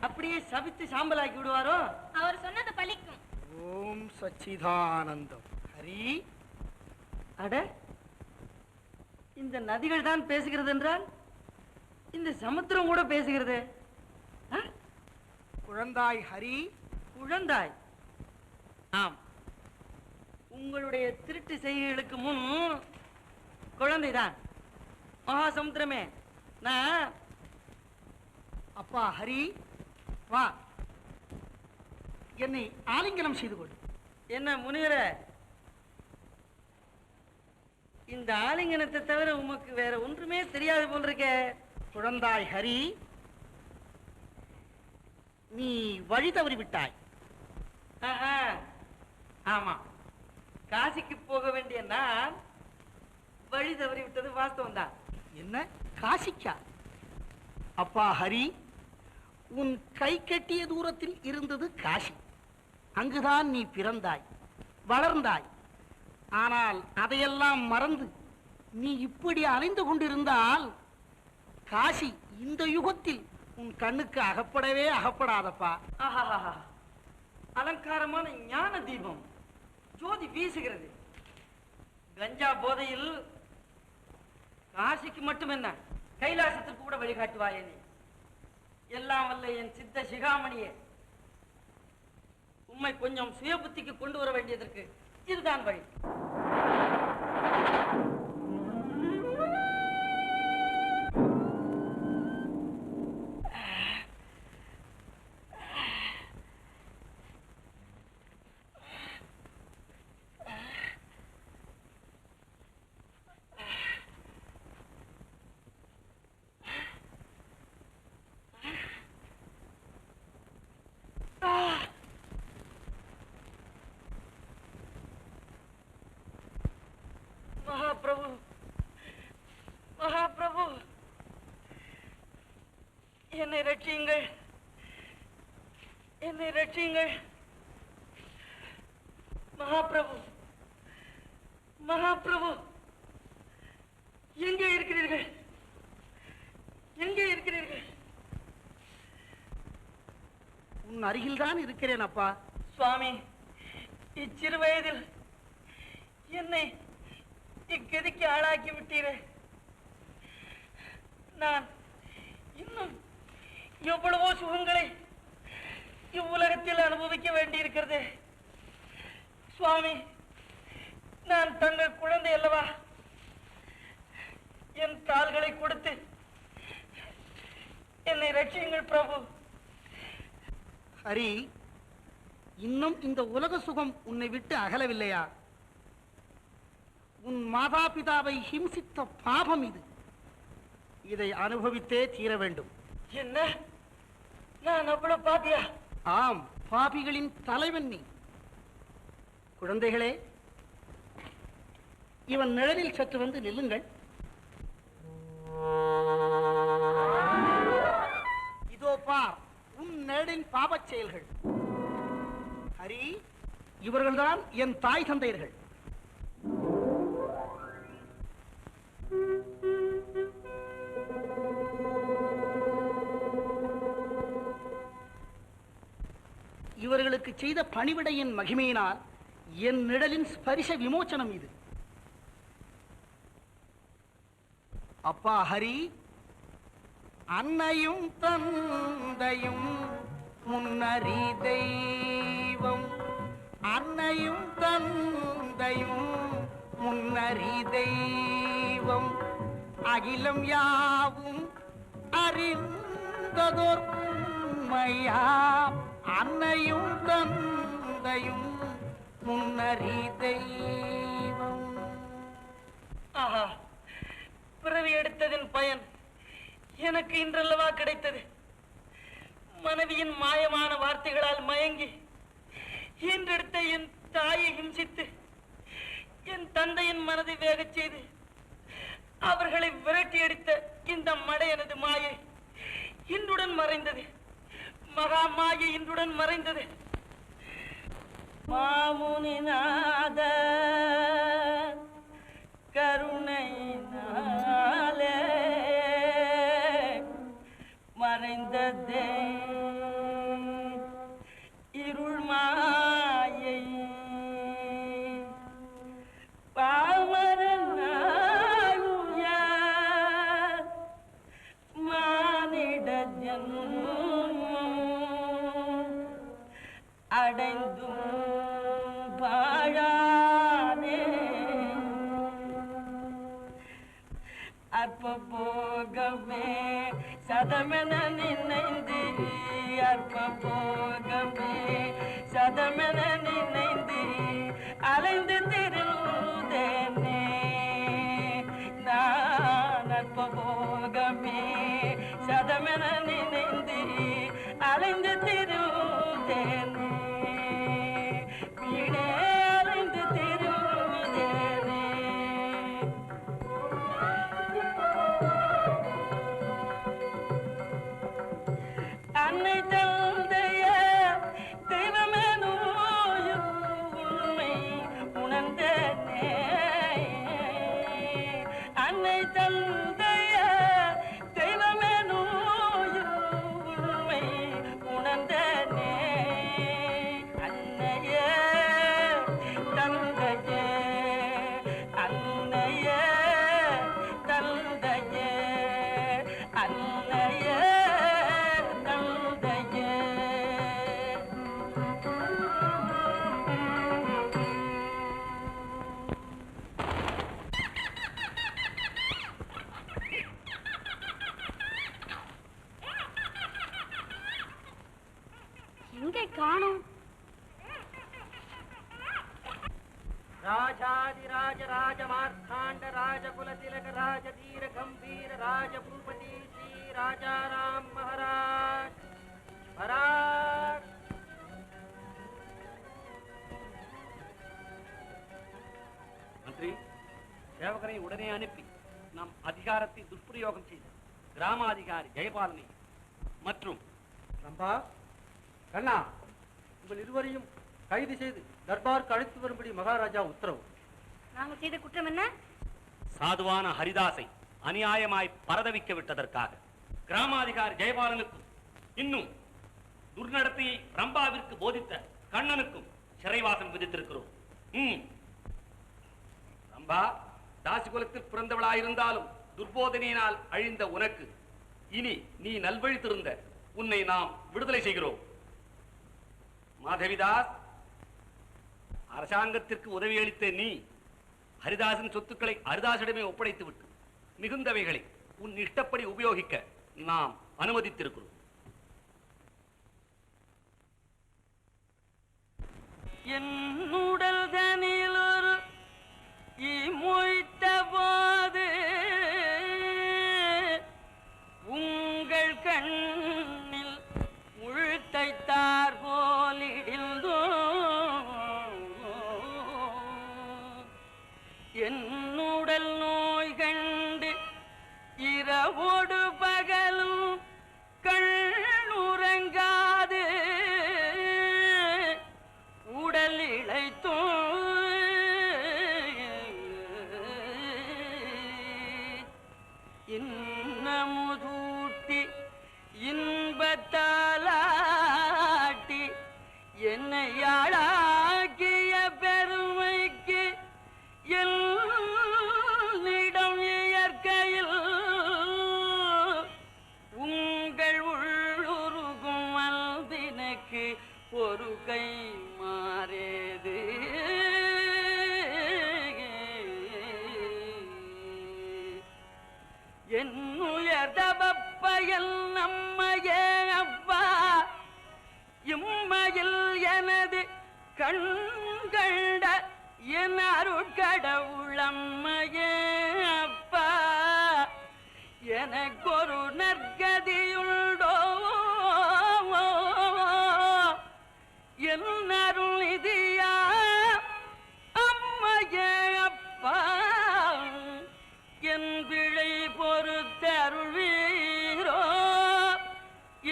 அப்படியே சபித்து சாம்பலாக்கி விடுவாரோ? அவர் சொன்னது பலிக்கும். ஓம் சச்சிதானந்தம். ஹரி, அட, இந்த நதிகள் தான் பேசுகிறது என்றால் இந்த சமுத்திரம் கூட பேசுகிறது. குழந்தாய் ஹரி. குழந்தாய்? ஆம், உங்களுடைய திருட்டு செய்கைகளுக்கு முன் குழந்தைதான். மகா சமுத்திரமே, நான் அப்பா ஹரி, வா, என்னை ஆலிங்கனம் செய்து கொள். என்ன முனிவரே, இந்த ஆலிங்கனத்தை தவிர உமக்கு வேற ஒன்றுமே தெரியாது போல் இருக்கே. குழந்தாய் ஹரி, நீ வழி தவறி விட்டாய். ஆஹா, ஆமா, காசிக்கு போக வேண்டிய நான் வழி தவறி விட்டது வாஸ்தவம் தான். என்ன, காசிக்கா? அப்பா ஹரி, உன் கை கட்டிய தூரத்தில் இருந்தது காசி. அங்குதான் நீ பிறந்தாய், வளர்ந்தாய். ஆனால் அதையெல்லாம் மறந்து நீ இப்படி அலைந்து கொண்டிருந்தால் காசி இந்த யுகத்தில் உன் கண்ணுக்கு அகப்படவே அகப்படாதப்பா. ஆஹா, அலங்காரமான ஞான தீபம் ஜோதி வீசுகிறது. கஞ்சா போதையில் காசிக்கு மட்டும் என்ன, கைலாசத்திற்கு கூட வழிகாட்டுவாயே நீ. எல்லாம் வல்ல என் சித்த சிகாமணியே, உம்மை கொஞ்சம் சுய புத்திக்கு கொண்டு வர வேண்டியதற்கு இதுதான் வழி. மகாபிரபு, மகாபிரபு, என்னை ரட்சியுங்கள், என்னை ரட்சியுங்கள். மகாபிரபு, மகாபிரபு, எங்கே இருக்கிறீர்கள்? எங்கே இருக்கிறீர்கள்? உன் அருகில் தான் இருக்கிறேன் அப்பா. சுவாமி, இச்சிறு வயதில் என்னை இக்கதிக்கு ஆளாக்கி விட்டீரே. நான் இன்னும் எவ்வளவோ சுகங்களை இவ்வுலகத்தில் அனுபவிக்க வேண்டியிருக்கிறது. சுவாமி, நான் தங்கள் குழந்தை அல்லவா? என் கால்களை கொடுத்து என்னை ரட்சியுங்கள் பிரபு. ஹரி, இன்னும் இந்த உலக சுகம் உன்னை விட்டு அகலவில்லையா? உன் மாதா பிதாவை ஹிம்சித்த பாபம் இது. இதை அனுபவித்தே தீர வேண்டும். என்ன, நான் அவ்வளவு பாத்தியா? ஆம், பாபிகளின் தலைவன் நீ. குழந்தைகளே, இவன் நிழலில் சற்று வந்து நில்லுங்கள். இதோ பார், உன் நிழலின் பாவச் செயல்கள். ஹரி, இவர்கள்தான் என் தாய் தந்தையர்கள். இவர்களுக்கு செய்த பணிவிடையின் மகிமையினால் என் நிழலின் ஸ்பரிச விமோச்சனம் இது. அப்பா ஹரி, அன்னையும் தந்தையும் முன்னறி தெய்வம், அன்னையும் தந்தையும் முன்னறி தெய்வம், அகிலம் யாவும் அறிந்ததோர் உண்மையாம், அன்னையும் தந்தையும் முன்னறி தெய்வம். ஆஹா, பிறவி எடுத்ததின் பயன் எனக்கு இன்றல்லவா கிடைத்தது. மனைவியின் மாயமான வார்த்தைகளால் மயங்கி ஈன்றெடுத்த என் தாயை ஹிம்சித்து என் தந்தையின் மனதை வேகச் செய்து அவர்களை விரட்டி அடித்த இந்த மடையனது மாயை இன்றுடன் மறைந்தது. மகா மாயை இன்றுடன் மறைந்தது. மாமுனிநாத கருணையினாலே மறைந்ததே இருள் மாயை, பாமரனாய மானிட ஜன்மம் அடைந்தும் பாழானே, அற்ப போகமே சதமென நினைந்து, அற்ப போகமே சதமென நினைந்து அலைந்து திருந்தேனே, நான் அற்ப போகமே சதமென நினைந்து அலைந்து திருந்தேனே, வீணே அலைந்து திருந்தேனே. அன்னை தந்தைய தெய்வமெனோ உண்மை உணர்ந்தேனே, அன்னை தந்தைய தெய்வமெனோ உண்மை உணர்ந்தேனே, அன்னைய தந்தைய அன்னைய தந்தைய அன்னைய எங்கே காணோம்? ராஜாதிராஜ ராஜமார்த்தாண்ட ராஜகுலதிலக ராஜதீர கம்பீர ராஜபூபதி ஸ்ரீ ராஜாராம் மகாராஜ் மகாராஜ். மந்திரி, சேவகரை உடனே அனுப்பி நம் அதிகாரத்தை துஷ்பிரயோகம் செய்த கிராமாதிகாரி ஜெயபாலனை மற்றும் ரம்பா, கண்ணா, உங்கள் இருவரையும் கைது செய்து தர்பாருக்கு அழைத்து வரும்படி மகாராஜா உத்தரவு. நாங்கள் செய்த குற்றம் என்ன? சாதுவான ஹரிதாஸை அநியாயமாய் பரதவிக்க விட்டதற்காக கிராமாதிகாரி ஜெயபாலனுக்கும் இன்னும் துர்நடத்தையை ரம்பாவிற்கு போதித்த கண்ணனுக்கும் சிறைவாசம் விதித்திருக்கிறோம். ரம்பா, தாசிகுலத்தில் பிறந்தவளாயிருந்தாலும் துர்போதனையினால் அழிந்த உனக்கு இனி நீ நல்வழி திருந்த உன்னை நாம் விடுதலை செய்கிறோம். மாதவிதாஸ், அரசாங்கத்திற்கு உதவி அளித்த நீ ஹரிதாசன் சொத்துக்களை ஹரிதாசிடமே ஒப்படைத்து விட்டு மிகுந்தவைகளை உன் இஷ்டப்படி உபயோகிக்க நாம் அனுமதித்திருக்கிறோம். என்னுடல் தனில் ஒரு மொய்த்த போது உங்கள் கண்ணில் முழுத்தைத்தார் போலிடிந்தோ என்னுடல் நோய் கண்டு இரவோடு பகலும் கண்ணுறங்காது உடல் இழைத்தோ இன்னமுதூட்டி இன்பத்தாலாட்டி என்னை ஆளாக்கிய பெற என்னிடம் இயற்கையில் உங்கள் உள்ளுருகும் அன்பினுக்கு ஒரு கை மாறேது. என்னுயர் தவப்பயல் நம்மையே அப்பா இம்மையில் எனது கண்கண்ட என் அருட்கடவுளம்மையே அப்பா எனக்கொரு நற்கதியுண்டோ என் அருள் நிதியா அம்மையே அப்பா என் பிழை பொறுத்தருள்வீரோ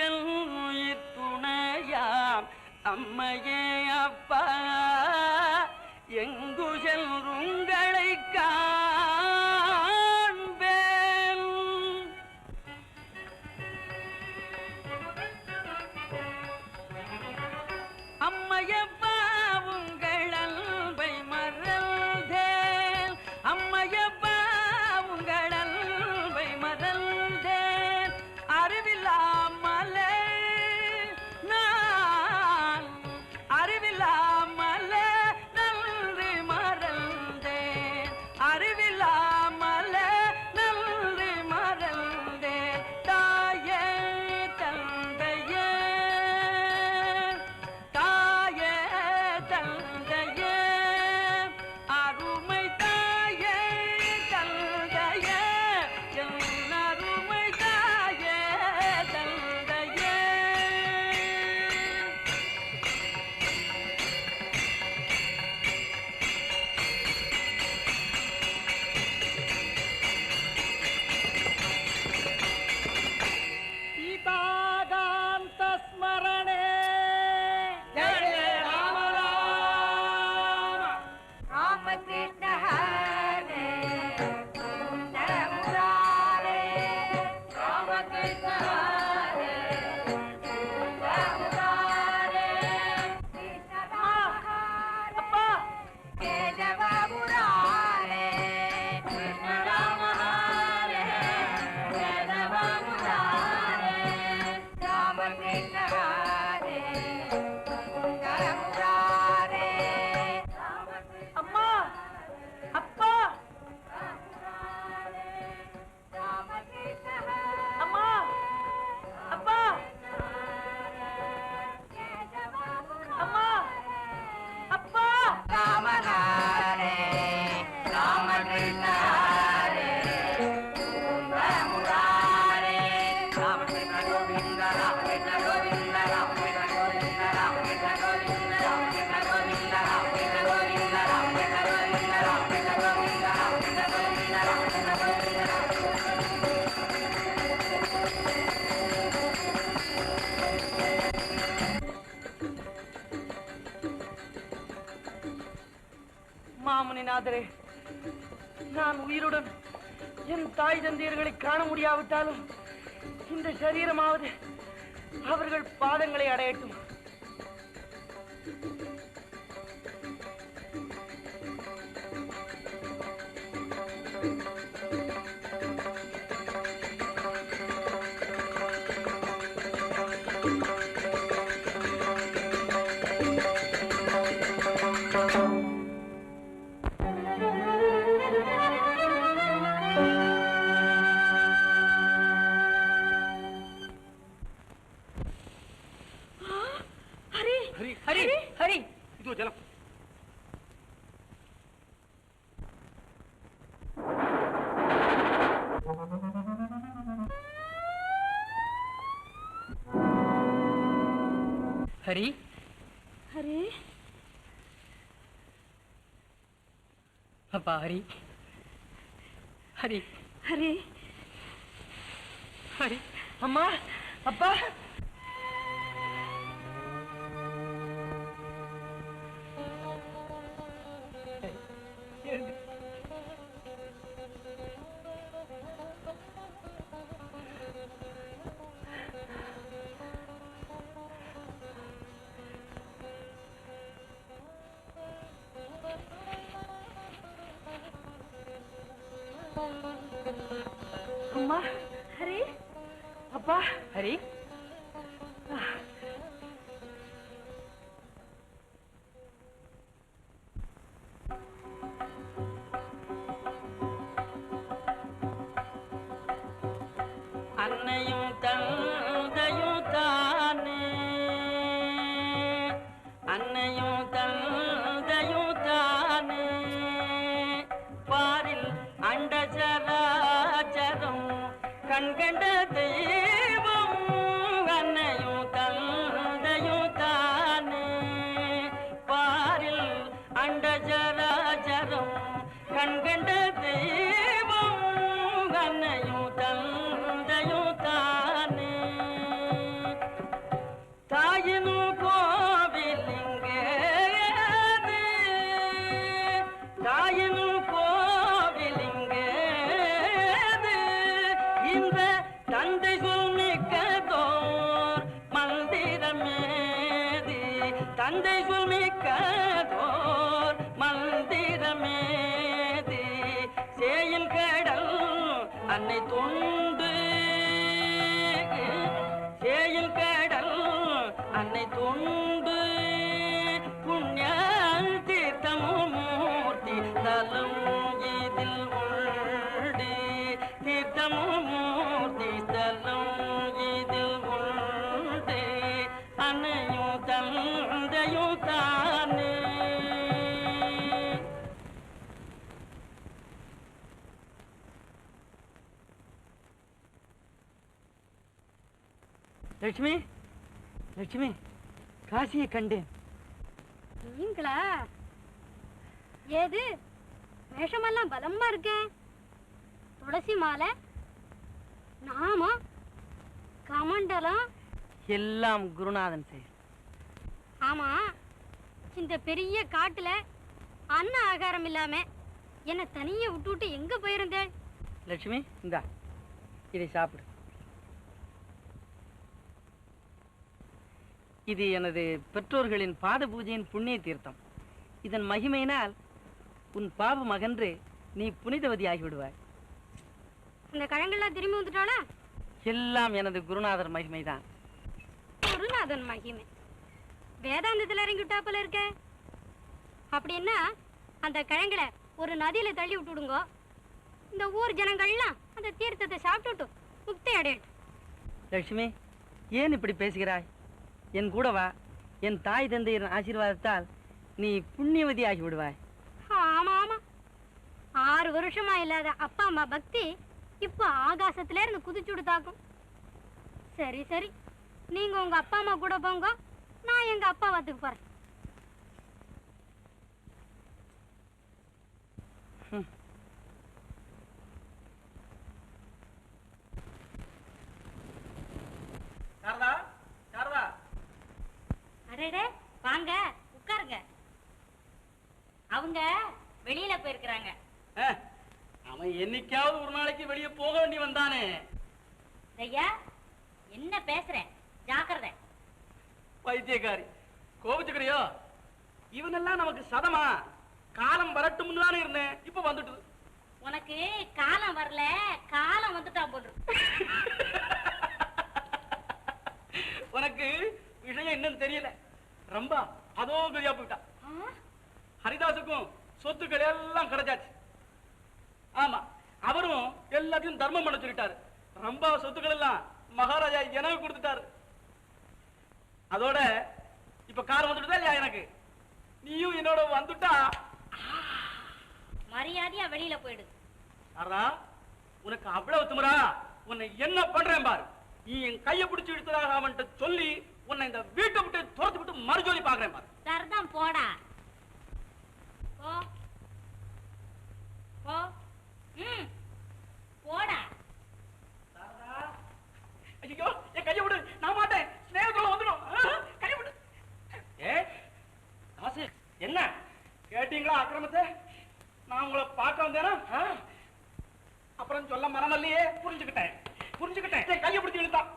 என் உயிர் துணையாம் அம்மையே அப்பா எங்கு செல்லுங்களை காண்பேன். அம்மையப்பா உங்கள் அன்பை மறந்தேன். அம்மையப்பா உங்கள் அன்பை மறந்தேன். அறிவில்லாமலே நான் அறிவில்லாமலே நன்றி மறந்தேன். அறிவில்லாமலே நன்றி மறந்தேன். தாயே தந்தையே தாயே தந்தையே அருமை தாயே தந்தையே என் அருமை தாயே தந்தையே. சீதாகாந்த ஸ்மரணே ஜெய ஜெய ராம ராம. ராமகிருஷ்ண ஹரே சுந்தர முராரே. ராமகிருஷ்ண ஹரே சுந்தர முராரே. கிருஷ்ண ராம அப்பா கேசவ முராரே. கிருஷ்ண ராம ஹரே கேசவ முராரே. ராமகிருஷ்ண ஹரே சுந்தர முராரே. அம்மா அப்பா ராமகிருஷ்ண அம்மா அப்பா அம்மா அப்பா. ராம ஹரே ராமகிருஷ்ண ஹரே சுந்தர முராரே. ராமகிருஷ்ண கோவிந்த ராமகிருஷ்ண கோவிந்த ராமகிருஷ்ண கோவிந்த ராமகிருஷ்ண கோவிந்த ராமகிருஷ்ண கோவிந்த ராமகிருஷ்ண கோவிந்த ராமகிருஷ்ண கோவிந்த ராமகிருஷ்ண கோவிந்த ராமகிருஷ்ண கோவிந்த ராமகிருஷ்ண கோவிந்த. மாமுனிநாதரே, நான் உயிருடன் என் தாய் தந்தையர்களை காண முடியாவிட்டாலும் இந்த சரீரமாவது அவர்கள் பாதங்களை அடையட்டும். ஹரி ஹரி இதோ ஜலம். ஹரி ஹரே அப்பா ஹரி ஹரி ஹரே ஹரி. அம்மா அப்பா அம்மா, ஹரி, அப்பா, ஹரி. அன்னையும் தந்தையும் தானே, அன்னையும் தந்தையும் தானே, பாரில் அண்டசராச்சரம் கண்கண்ட தெய்வம். அன்னையும் தந்தையும் தானே, பாரில் அண்டசராச்சரம் கண்கண்ட தெய்வம். அன்னையும் தந்தையும் தானே, தாயினும் கோவிலிங்கேது, தாயினும் கோவிலிங்கேது. இந்த தந்தை சொல்மிக்கதோர் மந்திரமேதி, தந்தை சொல்மிக்கதோர் மந்திரமேதி. சேயில் கடல் அன்னை தொண்டு, சேயில் கடல் அன்னை தொண்டு. புண்ணிய தீர்த்தமும் மூர்த்தி தலம் இதில் உண்டு, தீர்த்தமும் மூர்த்தி தலம் இதில் உண்டு. அன்னையும் தந்தையும் தானே. லட்சுமி, லட்சுமி, காசியை கண்டேன். நீங்களா? ஏது வேஷமெல்லாம் பலமா இருக்க? துளசி மாலை, நாமம், கமண்டலம். எல்லாம் குருநாதன் செயல். ஆமா, இந்த பெரிய காட்டுல அன்ன ஆகாரம் இல்லாம என்ன தனியா விட்டுவிட்டு எங்க போயிருந்தேன்? லட்சுமி, இந்தா இதை சாப்பிடு. இது எனது பெற்றோர்களின் பாத பூஜையின் புண்ணிய தீர்த்தம். இதன் மகிமையினால் உன் பாவம் அகன்று நீ புனிதவதி ஆகிவிடுவாய். இந்த கழங்கெல்லாம் திரும்பி வந்துட்டாளா? எல்லாம் எனது குருநாதர் மகிமைதான். குருநாதன் மகிமை வேதாந்தத்துல இறங்கி விட்டா போல இருக்க. அப்படின்னா அந்த கிழங்குல ஒரு நதியில தள்ளி விட்டுடுங்க. இந்த ஊர் ஜனங்கள்லாம் அந்த தீர்த்தத்தை சாப்பிட்டுட்டு முக்தி அடையட்டும். லட்சுமி, ஏன் இப்படி பேசுகிறாய்? என் கூட வா. என் தாய் தந்தையின் ஆசீர்வாதத்தால் நீ புண்ணியவதி ஆகிவிடுவாய். ஆமா ஆமா, 6 வருஷமா இல்லாத அப்பா அம்மா பக்தி இப்ப ஆகாசத்துல இருந்து குதிச்சுடு தாக்கும். சரி சரி, நீங்க உங்க அப்பா அம்மா கூட போங்க, நான் எங்க அப்பா வாத்துக்கு போறேன். சாரதா, சாரதா. அடடே, வாங்க உட்காருங்க. அவங்க வெளியில போயிருக்கிறாங்க. அவன் என்னைக்காவது ஒரு நாளைக்கு வெளியே போக வேண்டி வந்தானே. ஐயா, என்ன பேசுறேன், ஜாக்கிரதை. பைத்தியக்காரி, கோபிச்சுக்கிறியோ? இவனெல்லாம் நமக்கு சதமா? காலம் வரட்டும்னு தானே இருந்தேன், இப்ப வந்துட்டு. உனக்கு காலம் வரல, காலம் வந்துட்டான் போன்று. உனக்கு விஷயம் என்னன்னு தெரியல. ரொம்ப அதோ கதியா போயிட்டான். ஹரிதாசுக்கும் சொத்துக்கள் எல்லாம் கிடைச்சாச்சு. ஆமா, அவரும் எல்லாத்தையும் தர்மம் பண்ண சொல்லிட்டாரு. ரொம்ப சொத்துக்கள் எல்லாம் மகாராஜா எனக்கு கொடுத்துட்டாரு. அதோட இப்ப கார் வந்துட்டுதா இல்லையா எனக்கு? நீயும் என்னோட வந்துட்டா மரியாதையா வெளியில போயிடு. சாரதா, உனக்கு அவ்வளவு திமிரா? உன்னை என்ன பண்றேன் பாரு. நீ என் கையை பிடிச்சு இழுத்ததாக அவன்கிட்ட சொல்லி உன்னை இந்த வீட்டை விட்டு துரத்து விட்டு மறுஜோலி பாக்குறேன் பாரு. சரிதான், போடா போ போ. போடா. ஐயோ, என் கையை விடு, நான் மாட்டேன். ஸ்நேகத்தோட வந்துடும். கையை விடு. ஏ தாசு, என்ன கேட்டீங்களா அக்கிரமத்தை? நான் உங்களை பார்க்க வந்தேனா? அப்புறம் சொல்ல மனமல்லையே. புரிஞ்சுக்கிட்டேன் புரிஞ்சுக்கிட்டேன். கையை பிடிச்சி இழுத்தான்.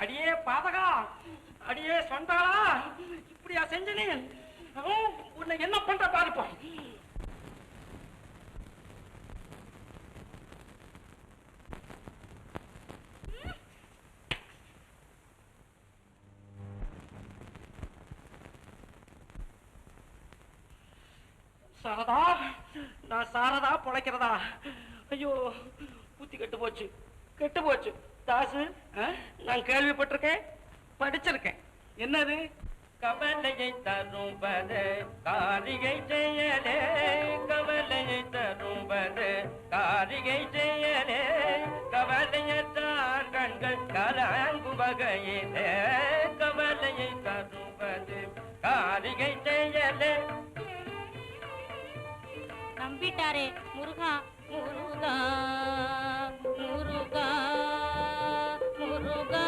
அடியே பாதகா, அடியே சொந்தகளா, இப்படியா செஞ்ச நீ? உன்னை என்ன பண்ற பாருப்போம். சாரதா, நான் சாரதா பொழைக்கிறதா? ஐயோ, புத்தி கெட்டு போச்சு, கெட்டு போச்சு. தாசு, நான் கேள்விப்பட்டிருக்கேன், படிச்சிருக்கேன். என்னது? கவலையை தரும்பது காரிகை செய்யலே, கவலையை தரும்பது காரிகை செய்யலே, கவலையற்றார் கண்கள் கலங்கும் வகையிலே, கவலையை தரும்பது காரிகை செய்யலே. நம்பிட்டாரே முருகா முருகா முருகா முருகா,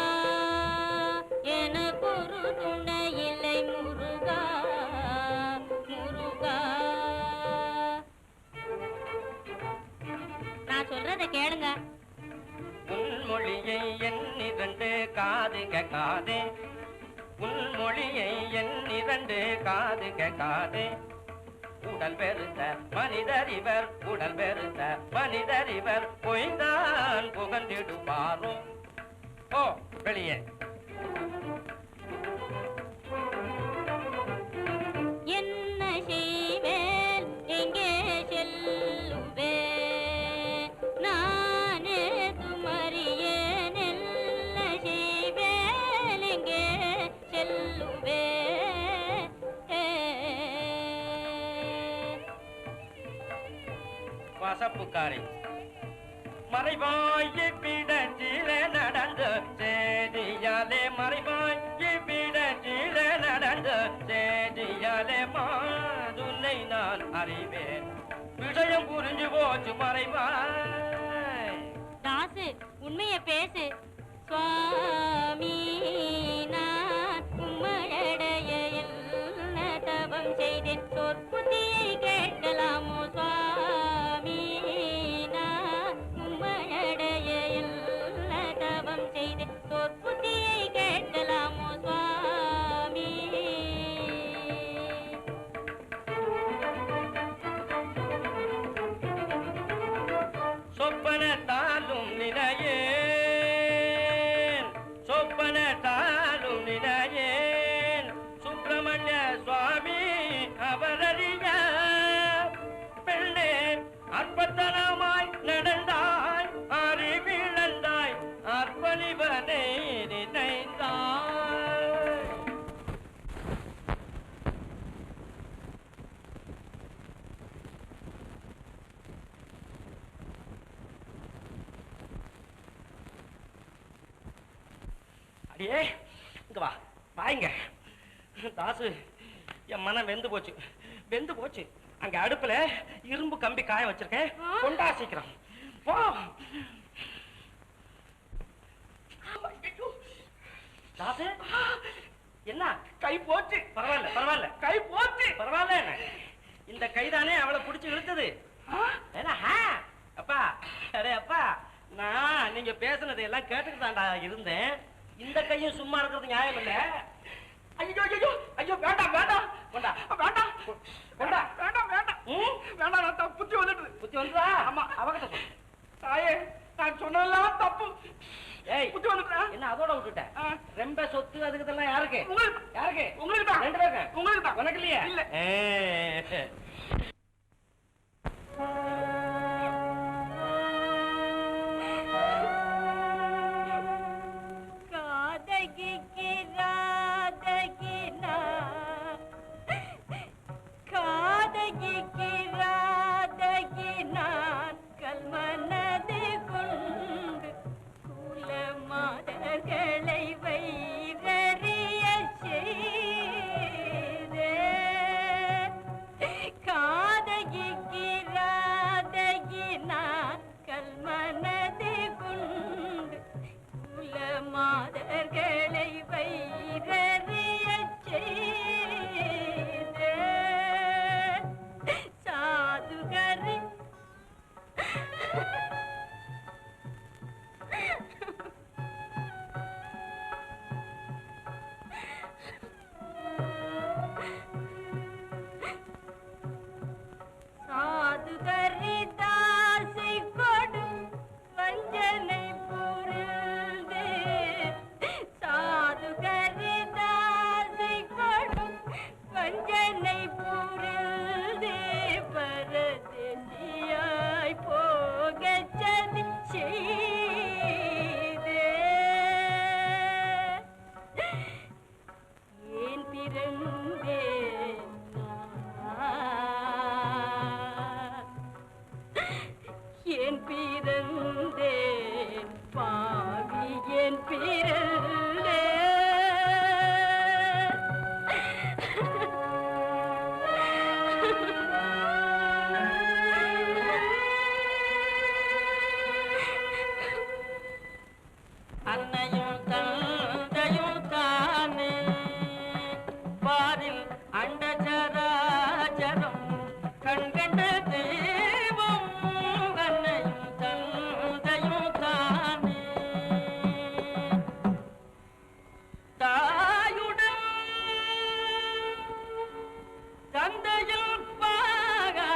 எனக்கு ஒரு துணை இல்லை முருகா முருகா. நான் சொல்றத கேளுங்க. உன்மொழியை எண்ணிரண்டு காது கேட்காதே, உன்மொழியை எண்ணிரண்டு காது கேட்காதே. உடல் பெருத்த மனிதர் இவர், உடல் பெருத்த மனிதர் இவர், பொய்தான் புகழ்ந்திடுவாரும். ஓ வெளியே. என்ன செய்வேன், எங்கே செல்லுவேன், நானே துமறியேன். என்ன செய்வேன், எங்கே செல்லுவேன். வசப்புக்காரி மறைவாய் பிடச்சில நடந்த சேதியாலே, மறைவாய் பிடச்சில நடந்த சேதியாலே, மாதுனை நான் அறிவேன், விஷயம் புரிஞ்சு போச்சு மறைவாய். தாசு, உண்மையை பேசு. சுவாமி, நான் உம்மடைய என்ன தவம் செய்தேன், சொற்புத்தியை கேட்கலாமோ சுவாமி, நான் உம்மடைய என்ன தவம் செய்தேன், சொற்புத்தியை கேட்கலாமோ சுவாமி. சொப்பனத்தாலும் நினையேன், சொப்பனத்தாலும் நினையேன், சுப்பிரமணிய சுவாமி அவரறிய பெண்ணே, அற்பத்தனமாய் நடந்தாய், அறிவிழந்தாய், அற்பணிவனை நினைந்தாய். அடியே, இங்க வா, வாங்க. தாசு, என் மனம் வெந்து போச்சு, வெந்து போச்சு. அங்க அடுப்புல இரும்பு கம்பி காய வச்சிருக்கேன், கொண்டா சீக்கிரம் போ. தாசு, என்ன கை போச்சு? பரவாயில்ல பரவாயில்ல, கை போச்சு பரவாயில்ல. இந்த கைதானே அவளை புடிச்சு இழுத்தது. அப்பா, அரே அப்பா, நான் நீங்க பேசுனதை எல்லாம் கேட்டுட்டு தான்டா இருந்தேன். இந்த கையும் சும்மா இருக்கிறது நியாயம் இல்ல. ஐயோ ஐயோ ஐயோ, வேண்டாம் வேண்டாம் வேண்டாம் வேண்டாம் வேண்டாம் வேண்டாம் வேண்டாம் வேண்டாம். புத்தி வந்துட்டு, புத்தி வந்துதா? ஆமா, அவகிட்ட சொல்லு. தாயே, நான் சொன்னதெல்லாம் தப்பு. ஏய், புத்தி வந்துட்டா? என்ன அதோட விட்டுட்டேன்? ரொம்ப சொத்து அதுக்கு இதெல்லாம் யாருக்கு? உங்களுக்கு. யாருக்கு? உங்களுக்கு தான். ரெண்டு பேருக்கு. உங்களுக்கு தான். உனக்கு இல்லையா? இல்ல. வாரில் அண்டச்சராச்சரம் கண்கண்ட தெய்வம் அன்னையும் தந்தையும் தானே. தாயுடன் தந்தையில் பாகாதம்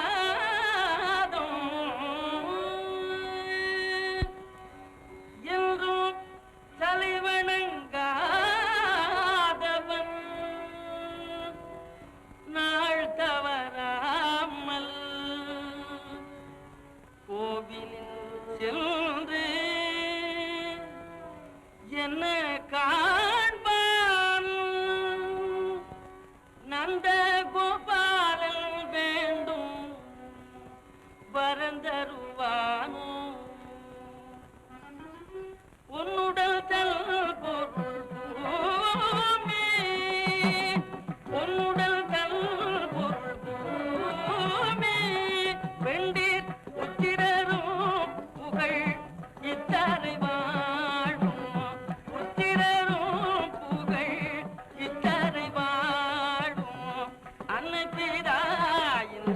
என்றும் தலைவணங்காதவன் நாள் தவறாமல் கோவிலில் சென்று என்ன காண்பான் நந்த கோபாலன் வேண்டும் வரந்தருவானோ உன்னுடல் தல் பொருள் பூமி உன்னுடல் தல் பொருள் பூமி வெண்டீர் உச்சிரரும் புகழ் இத்தரை வாழும் உச்சிரரும் புகழ் இத்தரை வாழும் அன்னை பிதாயின்றியது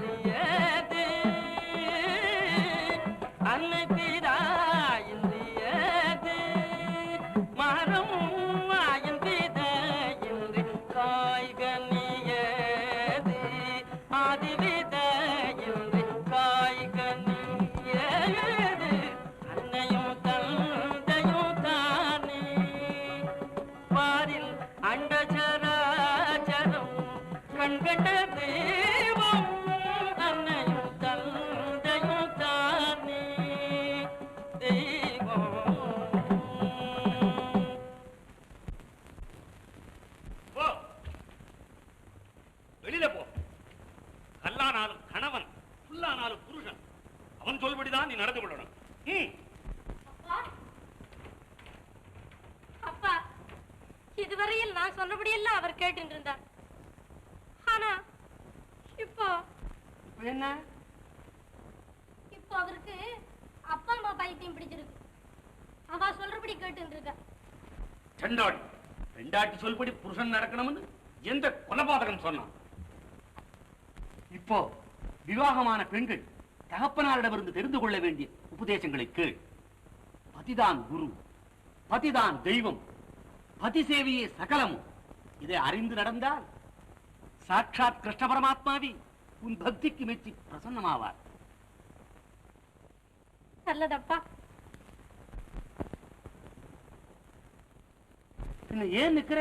அன்னை பிதாயின்றியது மரம் ஆயின் பிதையின்றி காய்கனியது ஆதிவிதையின்றி காய்கனியது அன்னையும் தந்தையும் தானே பாரில் அண்டச்சராச்சரம் கண்கண்ட தெய்வம் அன்னையும் தந்தையும் தானே தெய்வம். போ வெளியில போ. கல்லானாலும் கணவன் புல்லானாலும் புருஷன் அவன் சொல்படிதான் நீ நடந்து கொள்ளணும். அப்பா அப்பா இதுவரையில் நான் சொன்னபடியெல்லாம் அவர் கேட்டு இருந்தார். ஆனா இப்போ என்ன இப்போ அவருக்கு அப்பா அம்மா பைத்தியம் பிடிச்சிருக்கு. அவ சொல்றபடி கேட்டு இருக்க. சண்டாடி பெண்டாட்டி சொல்படி புருஷன் நடக்கணும்னு எந்த கொலபாதகன் சொன்னான்? இப்போ விவாகமான பெண்கள் தகப்பனாரிடமிருந்து தெரிந்து கொள்ள வேண்டிய உபதேசங்களை கேள். பதிதான் குரு, பதிதான் தெய்வம், பதி சேவையே சகலமும். இதை அறிந்து நடந்தால் சாட்சாத் கிருஷ்ண பரமாத்மாவி உன் பக்திக்கு மெச்சி பிரசன்னமாவார். நல்லதப்பா. ஏன் நிக்கிற?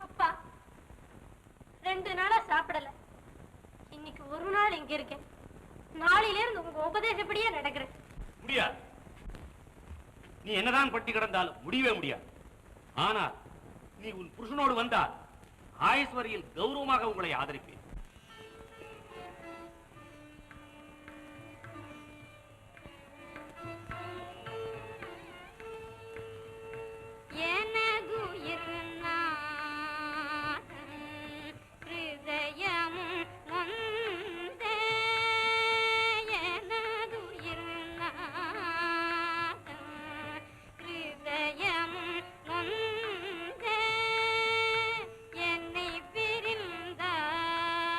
அப்பா 2 நாளா சாப்பிடல. இன்னைக்கு ஒரு நாள் இங்க இருக்கேன். நாளையில இருந்து உங்க உபதேசப்படியே நடக்கிறேன். முடியாது. நீ என்னதான் பட்டி கிடந்தாலும் முடியவே முடியாது. ஆனால் நீ உன் புருஷனோடு வந்தால் ஆயஸ்வரியில் கௌரவமாக உங்களை ஆதரிப்பேன். என்னை பிரிந்தார்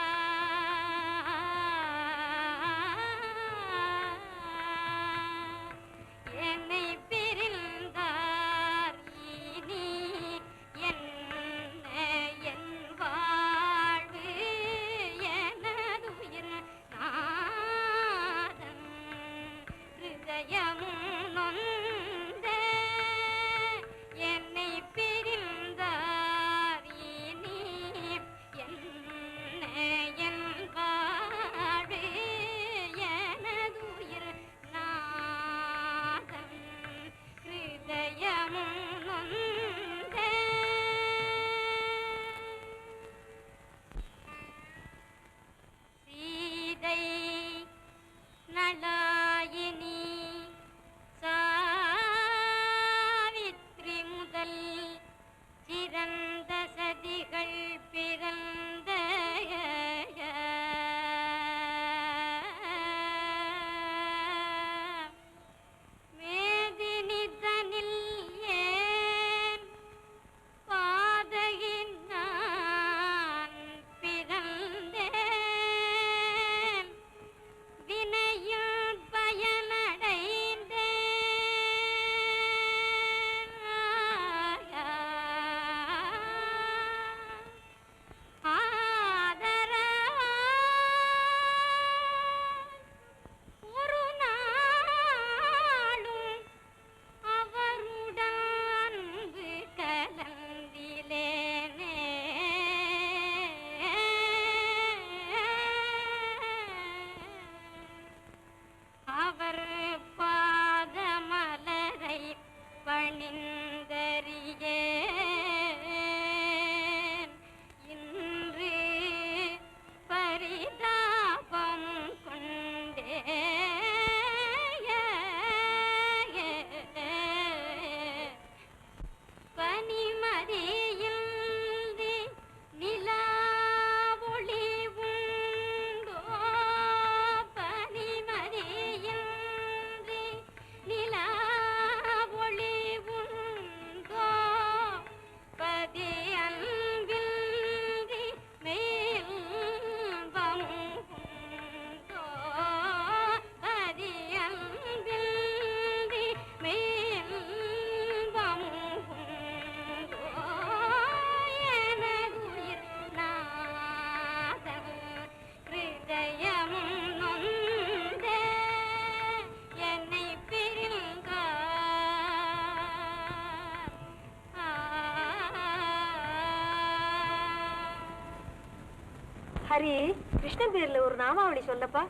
ஹரி, கிருஷ்ணன் பேர்ல ஒரு நாமாவளி சொல்லப்பா.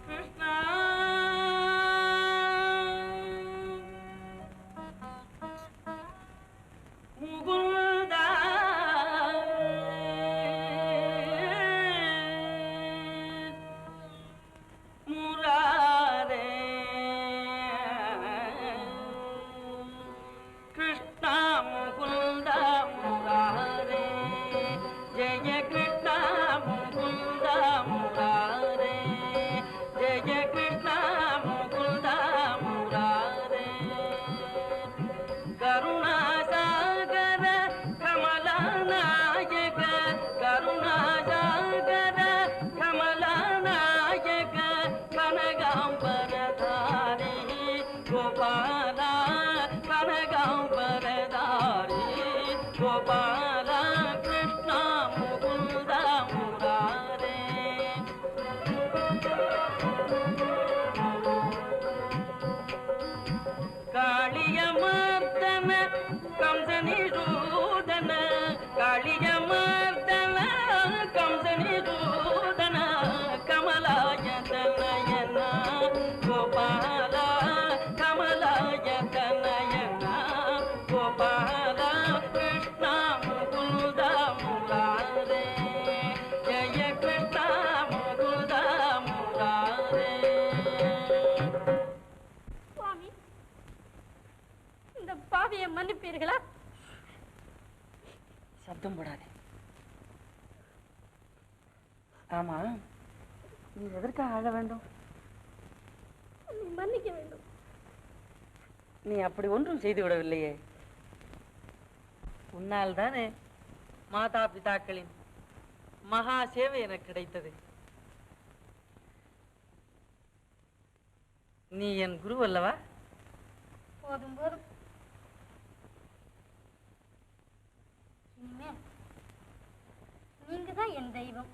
கிருஷ்ணா முகுந்தா முராரே கிருஷ்ணா முகுந்தா முராரே ஜெய கிருஷ்ணா முகுந்தா முராரே ஜெய கிருஷ்ணா முகுந்தா முராரே கருணாசாகர கமலநாயக கருணாசாகர கமலநாயக கனகாம்பரதாரி கோபாலா கனகாம்பரதாரி கோபாலா கிருஷ்ணா முகுந்தா முராரே காளியமர்தன கம்சனிரூதன காளியமர்தன கம்சனிரூதன கமலாயதனயன கோபால கமலாயதனயன கோபால கிருஷ்ணா முகுந்த முராரே ஜய கிருஷ்ணா முகுந்த முராரே. சுவாமி, இந்த பாவியை மன்னிப்பீர்களா? சப்தம் போடாதே. ஆமா, நீ எதற்காக அழ வேண்டும்? நீ மன்னிக்க வேண்டும். நீ அப்படி ஒன்றும் செய்து விடவில்லையே. உன்னால் தானே மாதா பிதாக்களின் மகா சேவை எனக்கு கிடைத்தது. நீ என் குரு அல்லவா? போதும் போதும். இனிமே நீங்க தான் என் தெய்வம்.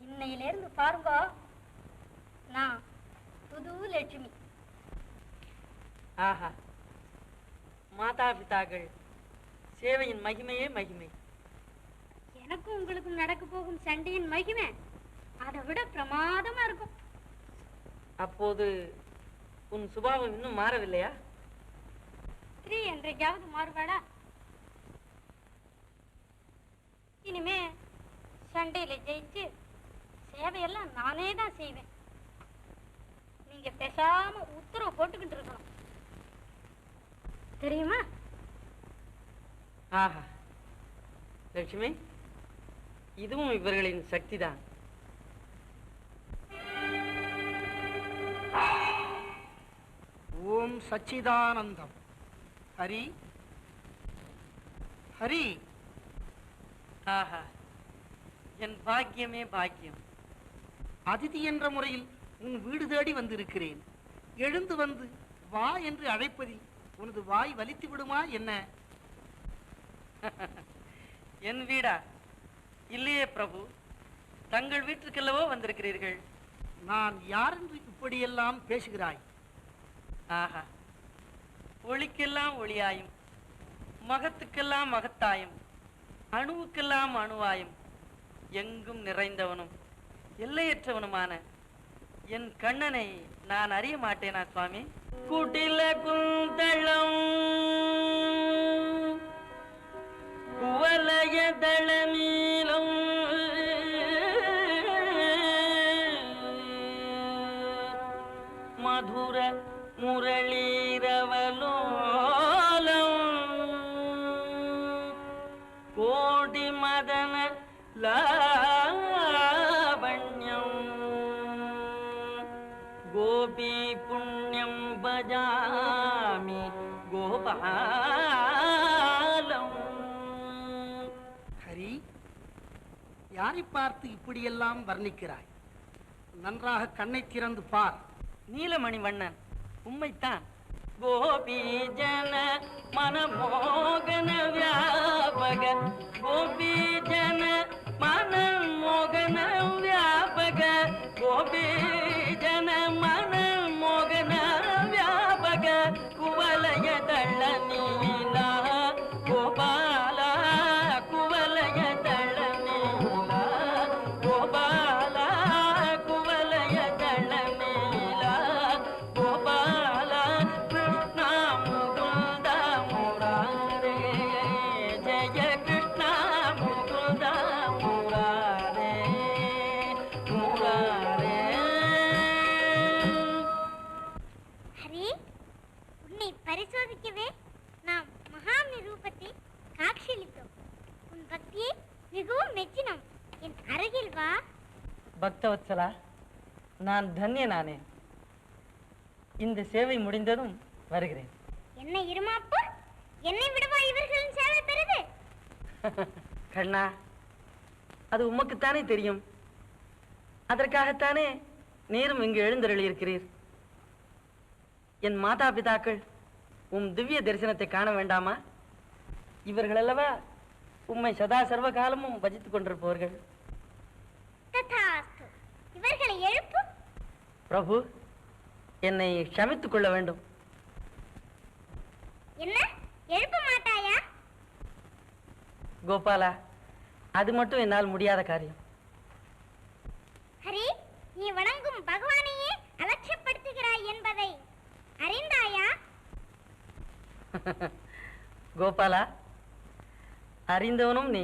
இன்னையிலிருந்து பாருங்க, நான் புது லட்சுமி. ஆஹா, மாதா பிதாக்கள் சேவையின் மகிமையே மகிமை. எனக்கும் உங்களுக்கும் நடக்க போகும் சண்டையின் மகிமை அதை விட பிரமாதமா இருக்கும். அப்போது உன் சுபாவம் இன்னும் மாறவில்லையா? ஸ்திரீ என்றைக்காவது மாறுவாடா? இனிமே சண்டையில ஜெயிச்சு சேவையெல்லாம் நானே தான் செய்வேன். நீங்க பேசாம உத்தரவு போட்டுக்கிட்டு இருக்கணும், தெரியுமா? ஆஹா லட்சுமி, இதுவும் இவர்களின் சக்தி தான். ஓம் சச்சிதானந்தம். ஹரி ஹரி. ஆஹா, என் பாக்கியமே பாக்கியம். அதிதி என்ற முறையில் உன் வீடு தேடி வந்திருக்கிறேன். எழுந்து வந்து வா என்று அழைப்பதில் உனது வாய் வலித்து விடுமா என்ன? என் வீடா? இல்லையே பிரபு, தங்கள் வீட்டுக்கல்லவோ வந்திருக்கிறீர்கள். நான் யார் என்று இப்படியெல்லாம் பேசுகிறாய்? ஆஹா, ஒளிக்கெல்லாம் ஒளியாயும், மகத்துக்கெல்லாம் மகத்தாயும், அணுவுக்கெல்லாம் அணுவாயும், எங்கும் நிறைந்தவனும் எல்லையற்றவனுமான என் கண்ணனை நான் அறிய மாட்டேனா சுவாமி? குடில குந்தளம் குவலய தளமீலம் மதுர முரளீரவலோலம் கோடி மதன லாவண்யம் கோபி புண்ணியம் பஜாமி கோபாலம். ஹரி, யாரை பார்த்து இப்படியெல்லாம் வர்ணிக்கிறாய்? நன்றாக கண்ணை திறந்து பார். நீலமணி வண்ணன் உண்மைத்தான். கோபி ஜன மனமோகன வியாபக கோபி ஜன மனமோகன வியாபக கோபி ஜன மனமோகன வியாபக குவலய தள்ள நீலா கோபால குவலய தள்ள நீலா மிகவும் மெச்சினம். என் அருகில் வா. பக்தவத்சலா, நான் தன்யனானேன். இந்த சேவை முடிந்ததும் வருகிறேன். என்ன இருமாப்பு, என்னை விடவா இவர்களின் சேவை பெறுது? கண்ணா, அது உமக்குத்தானே தெரியும். அதற்காகத்தானே நீரும் இங்கு எழுந்தருளி இருக்கிறீர். என் மாதா பிதாக்கள் திவ்ய தரிசனத்தை காண வேண்டாமா? இவர்கள் அல்லவா உம்மை சதா சர்வ காலமும் பஜித்துக் கொண்டிருப்பவர்கள். ததாஸ்து. இவர்களை எழுப்பு. பிரபு, என்னை க்ஷமித்துக் கொள்ள வேண்டும். என்ன, எழுப்ப மாட்டாயா? கோபாலா, அது மட்டும் என்னால் முடியாத காரியம். ஹரி, நீ வணங்கும் பகவானையே அலட்சியப்படுத்துகிறாய் என்பதை அறிந்தாயா? கோபாலா, அறிந்தவனும் நீ,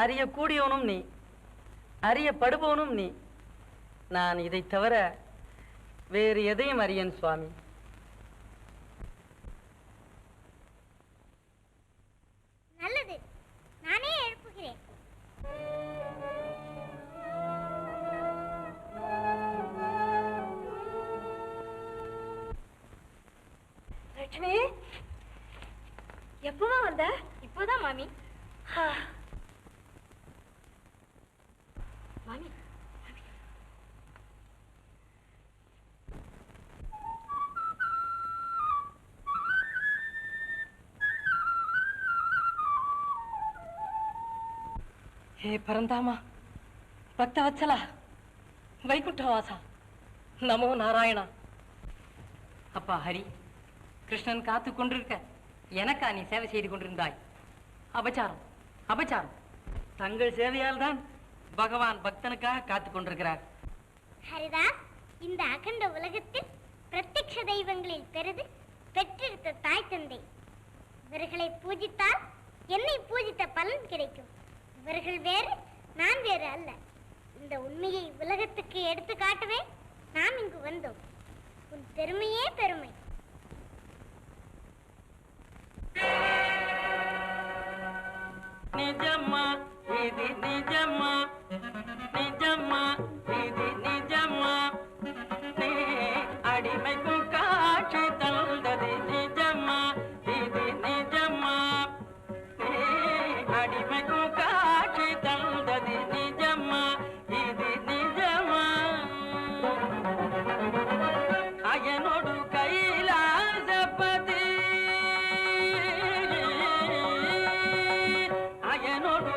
அறியக்கூடியவனும் நீ, அறியப்படுபவனும் நீ. நான் இதை தவிர வேறு எதையும் அறியேன் சுவாமி. நல்லது, நானே எழுப்புகிறேன். லட்சுமி, எப்பமா வந்த? இப்போதான் மாமி. மாமி, ஹே பரந்தாமா, பக்தவத்சலா, வைகுண்டவாசா, நமோ நாராயணா. அப்பா ஹரி, கிருஷ்ணன் காத்து கொண்டிருக்க எனக்கா நீ சேவை செய்து கொண்டிருந்தாய்? அபச்சாரம், அபச்சாரம். தங்கள் சேவையால் தான் பகவான் பக்தனுக்காக காத்து கொண்டிருக்கிறார். ஹரிதாஸ், இந்த அகண்ட உலகத்தில் பிரத்யக்ஷ தெய்வங்களில் பெரிது பெற்றெடுத்த தாய் தந்தை. இவர்களை பூஜித்தால் என்னை பூஜித்த பலன் கிடைக்கும். இவர்கள் வேறு, நான் வேறு அல்ல. இந்த உண்மையை உலகத்துக்கு எடுத்து காட்டவே நாம் இங்கு வந்தோம். உன் பெருமையே பெருமை. நிஜம்மா இது நிஜம்மா, நிஜம்மா இது நிஜம்மா, நீ அடிமைக்கும் காட்சி தந்தது நிஜம்மா, இது நிஜம்மா, நீ அடிமைக்கும் காட்சி தந்தது நிஜம்மா, இது நிஜம்மா. அயனோடு கைலாசபதி, அயனோடு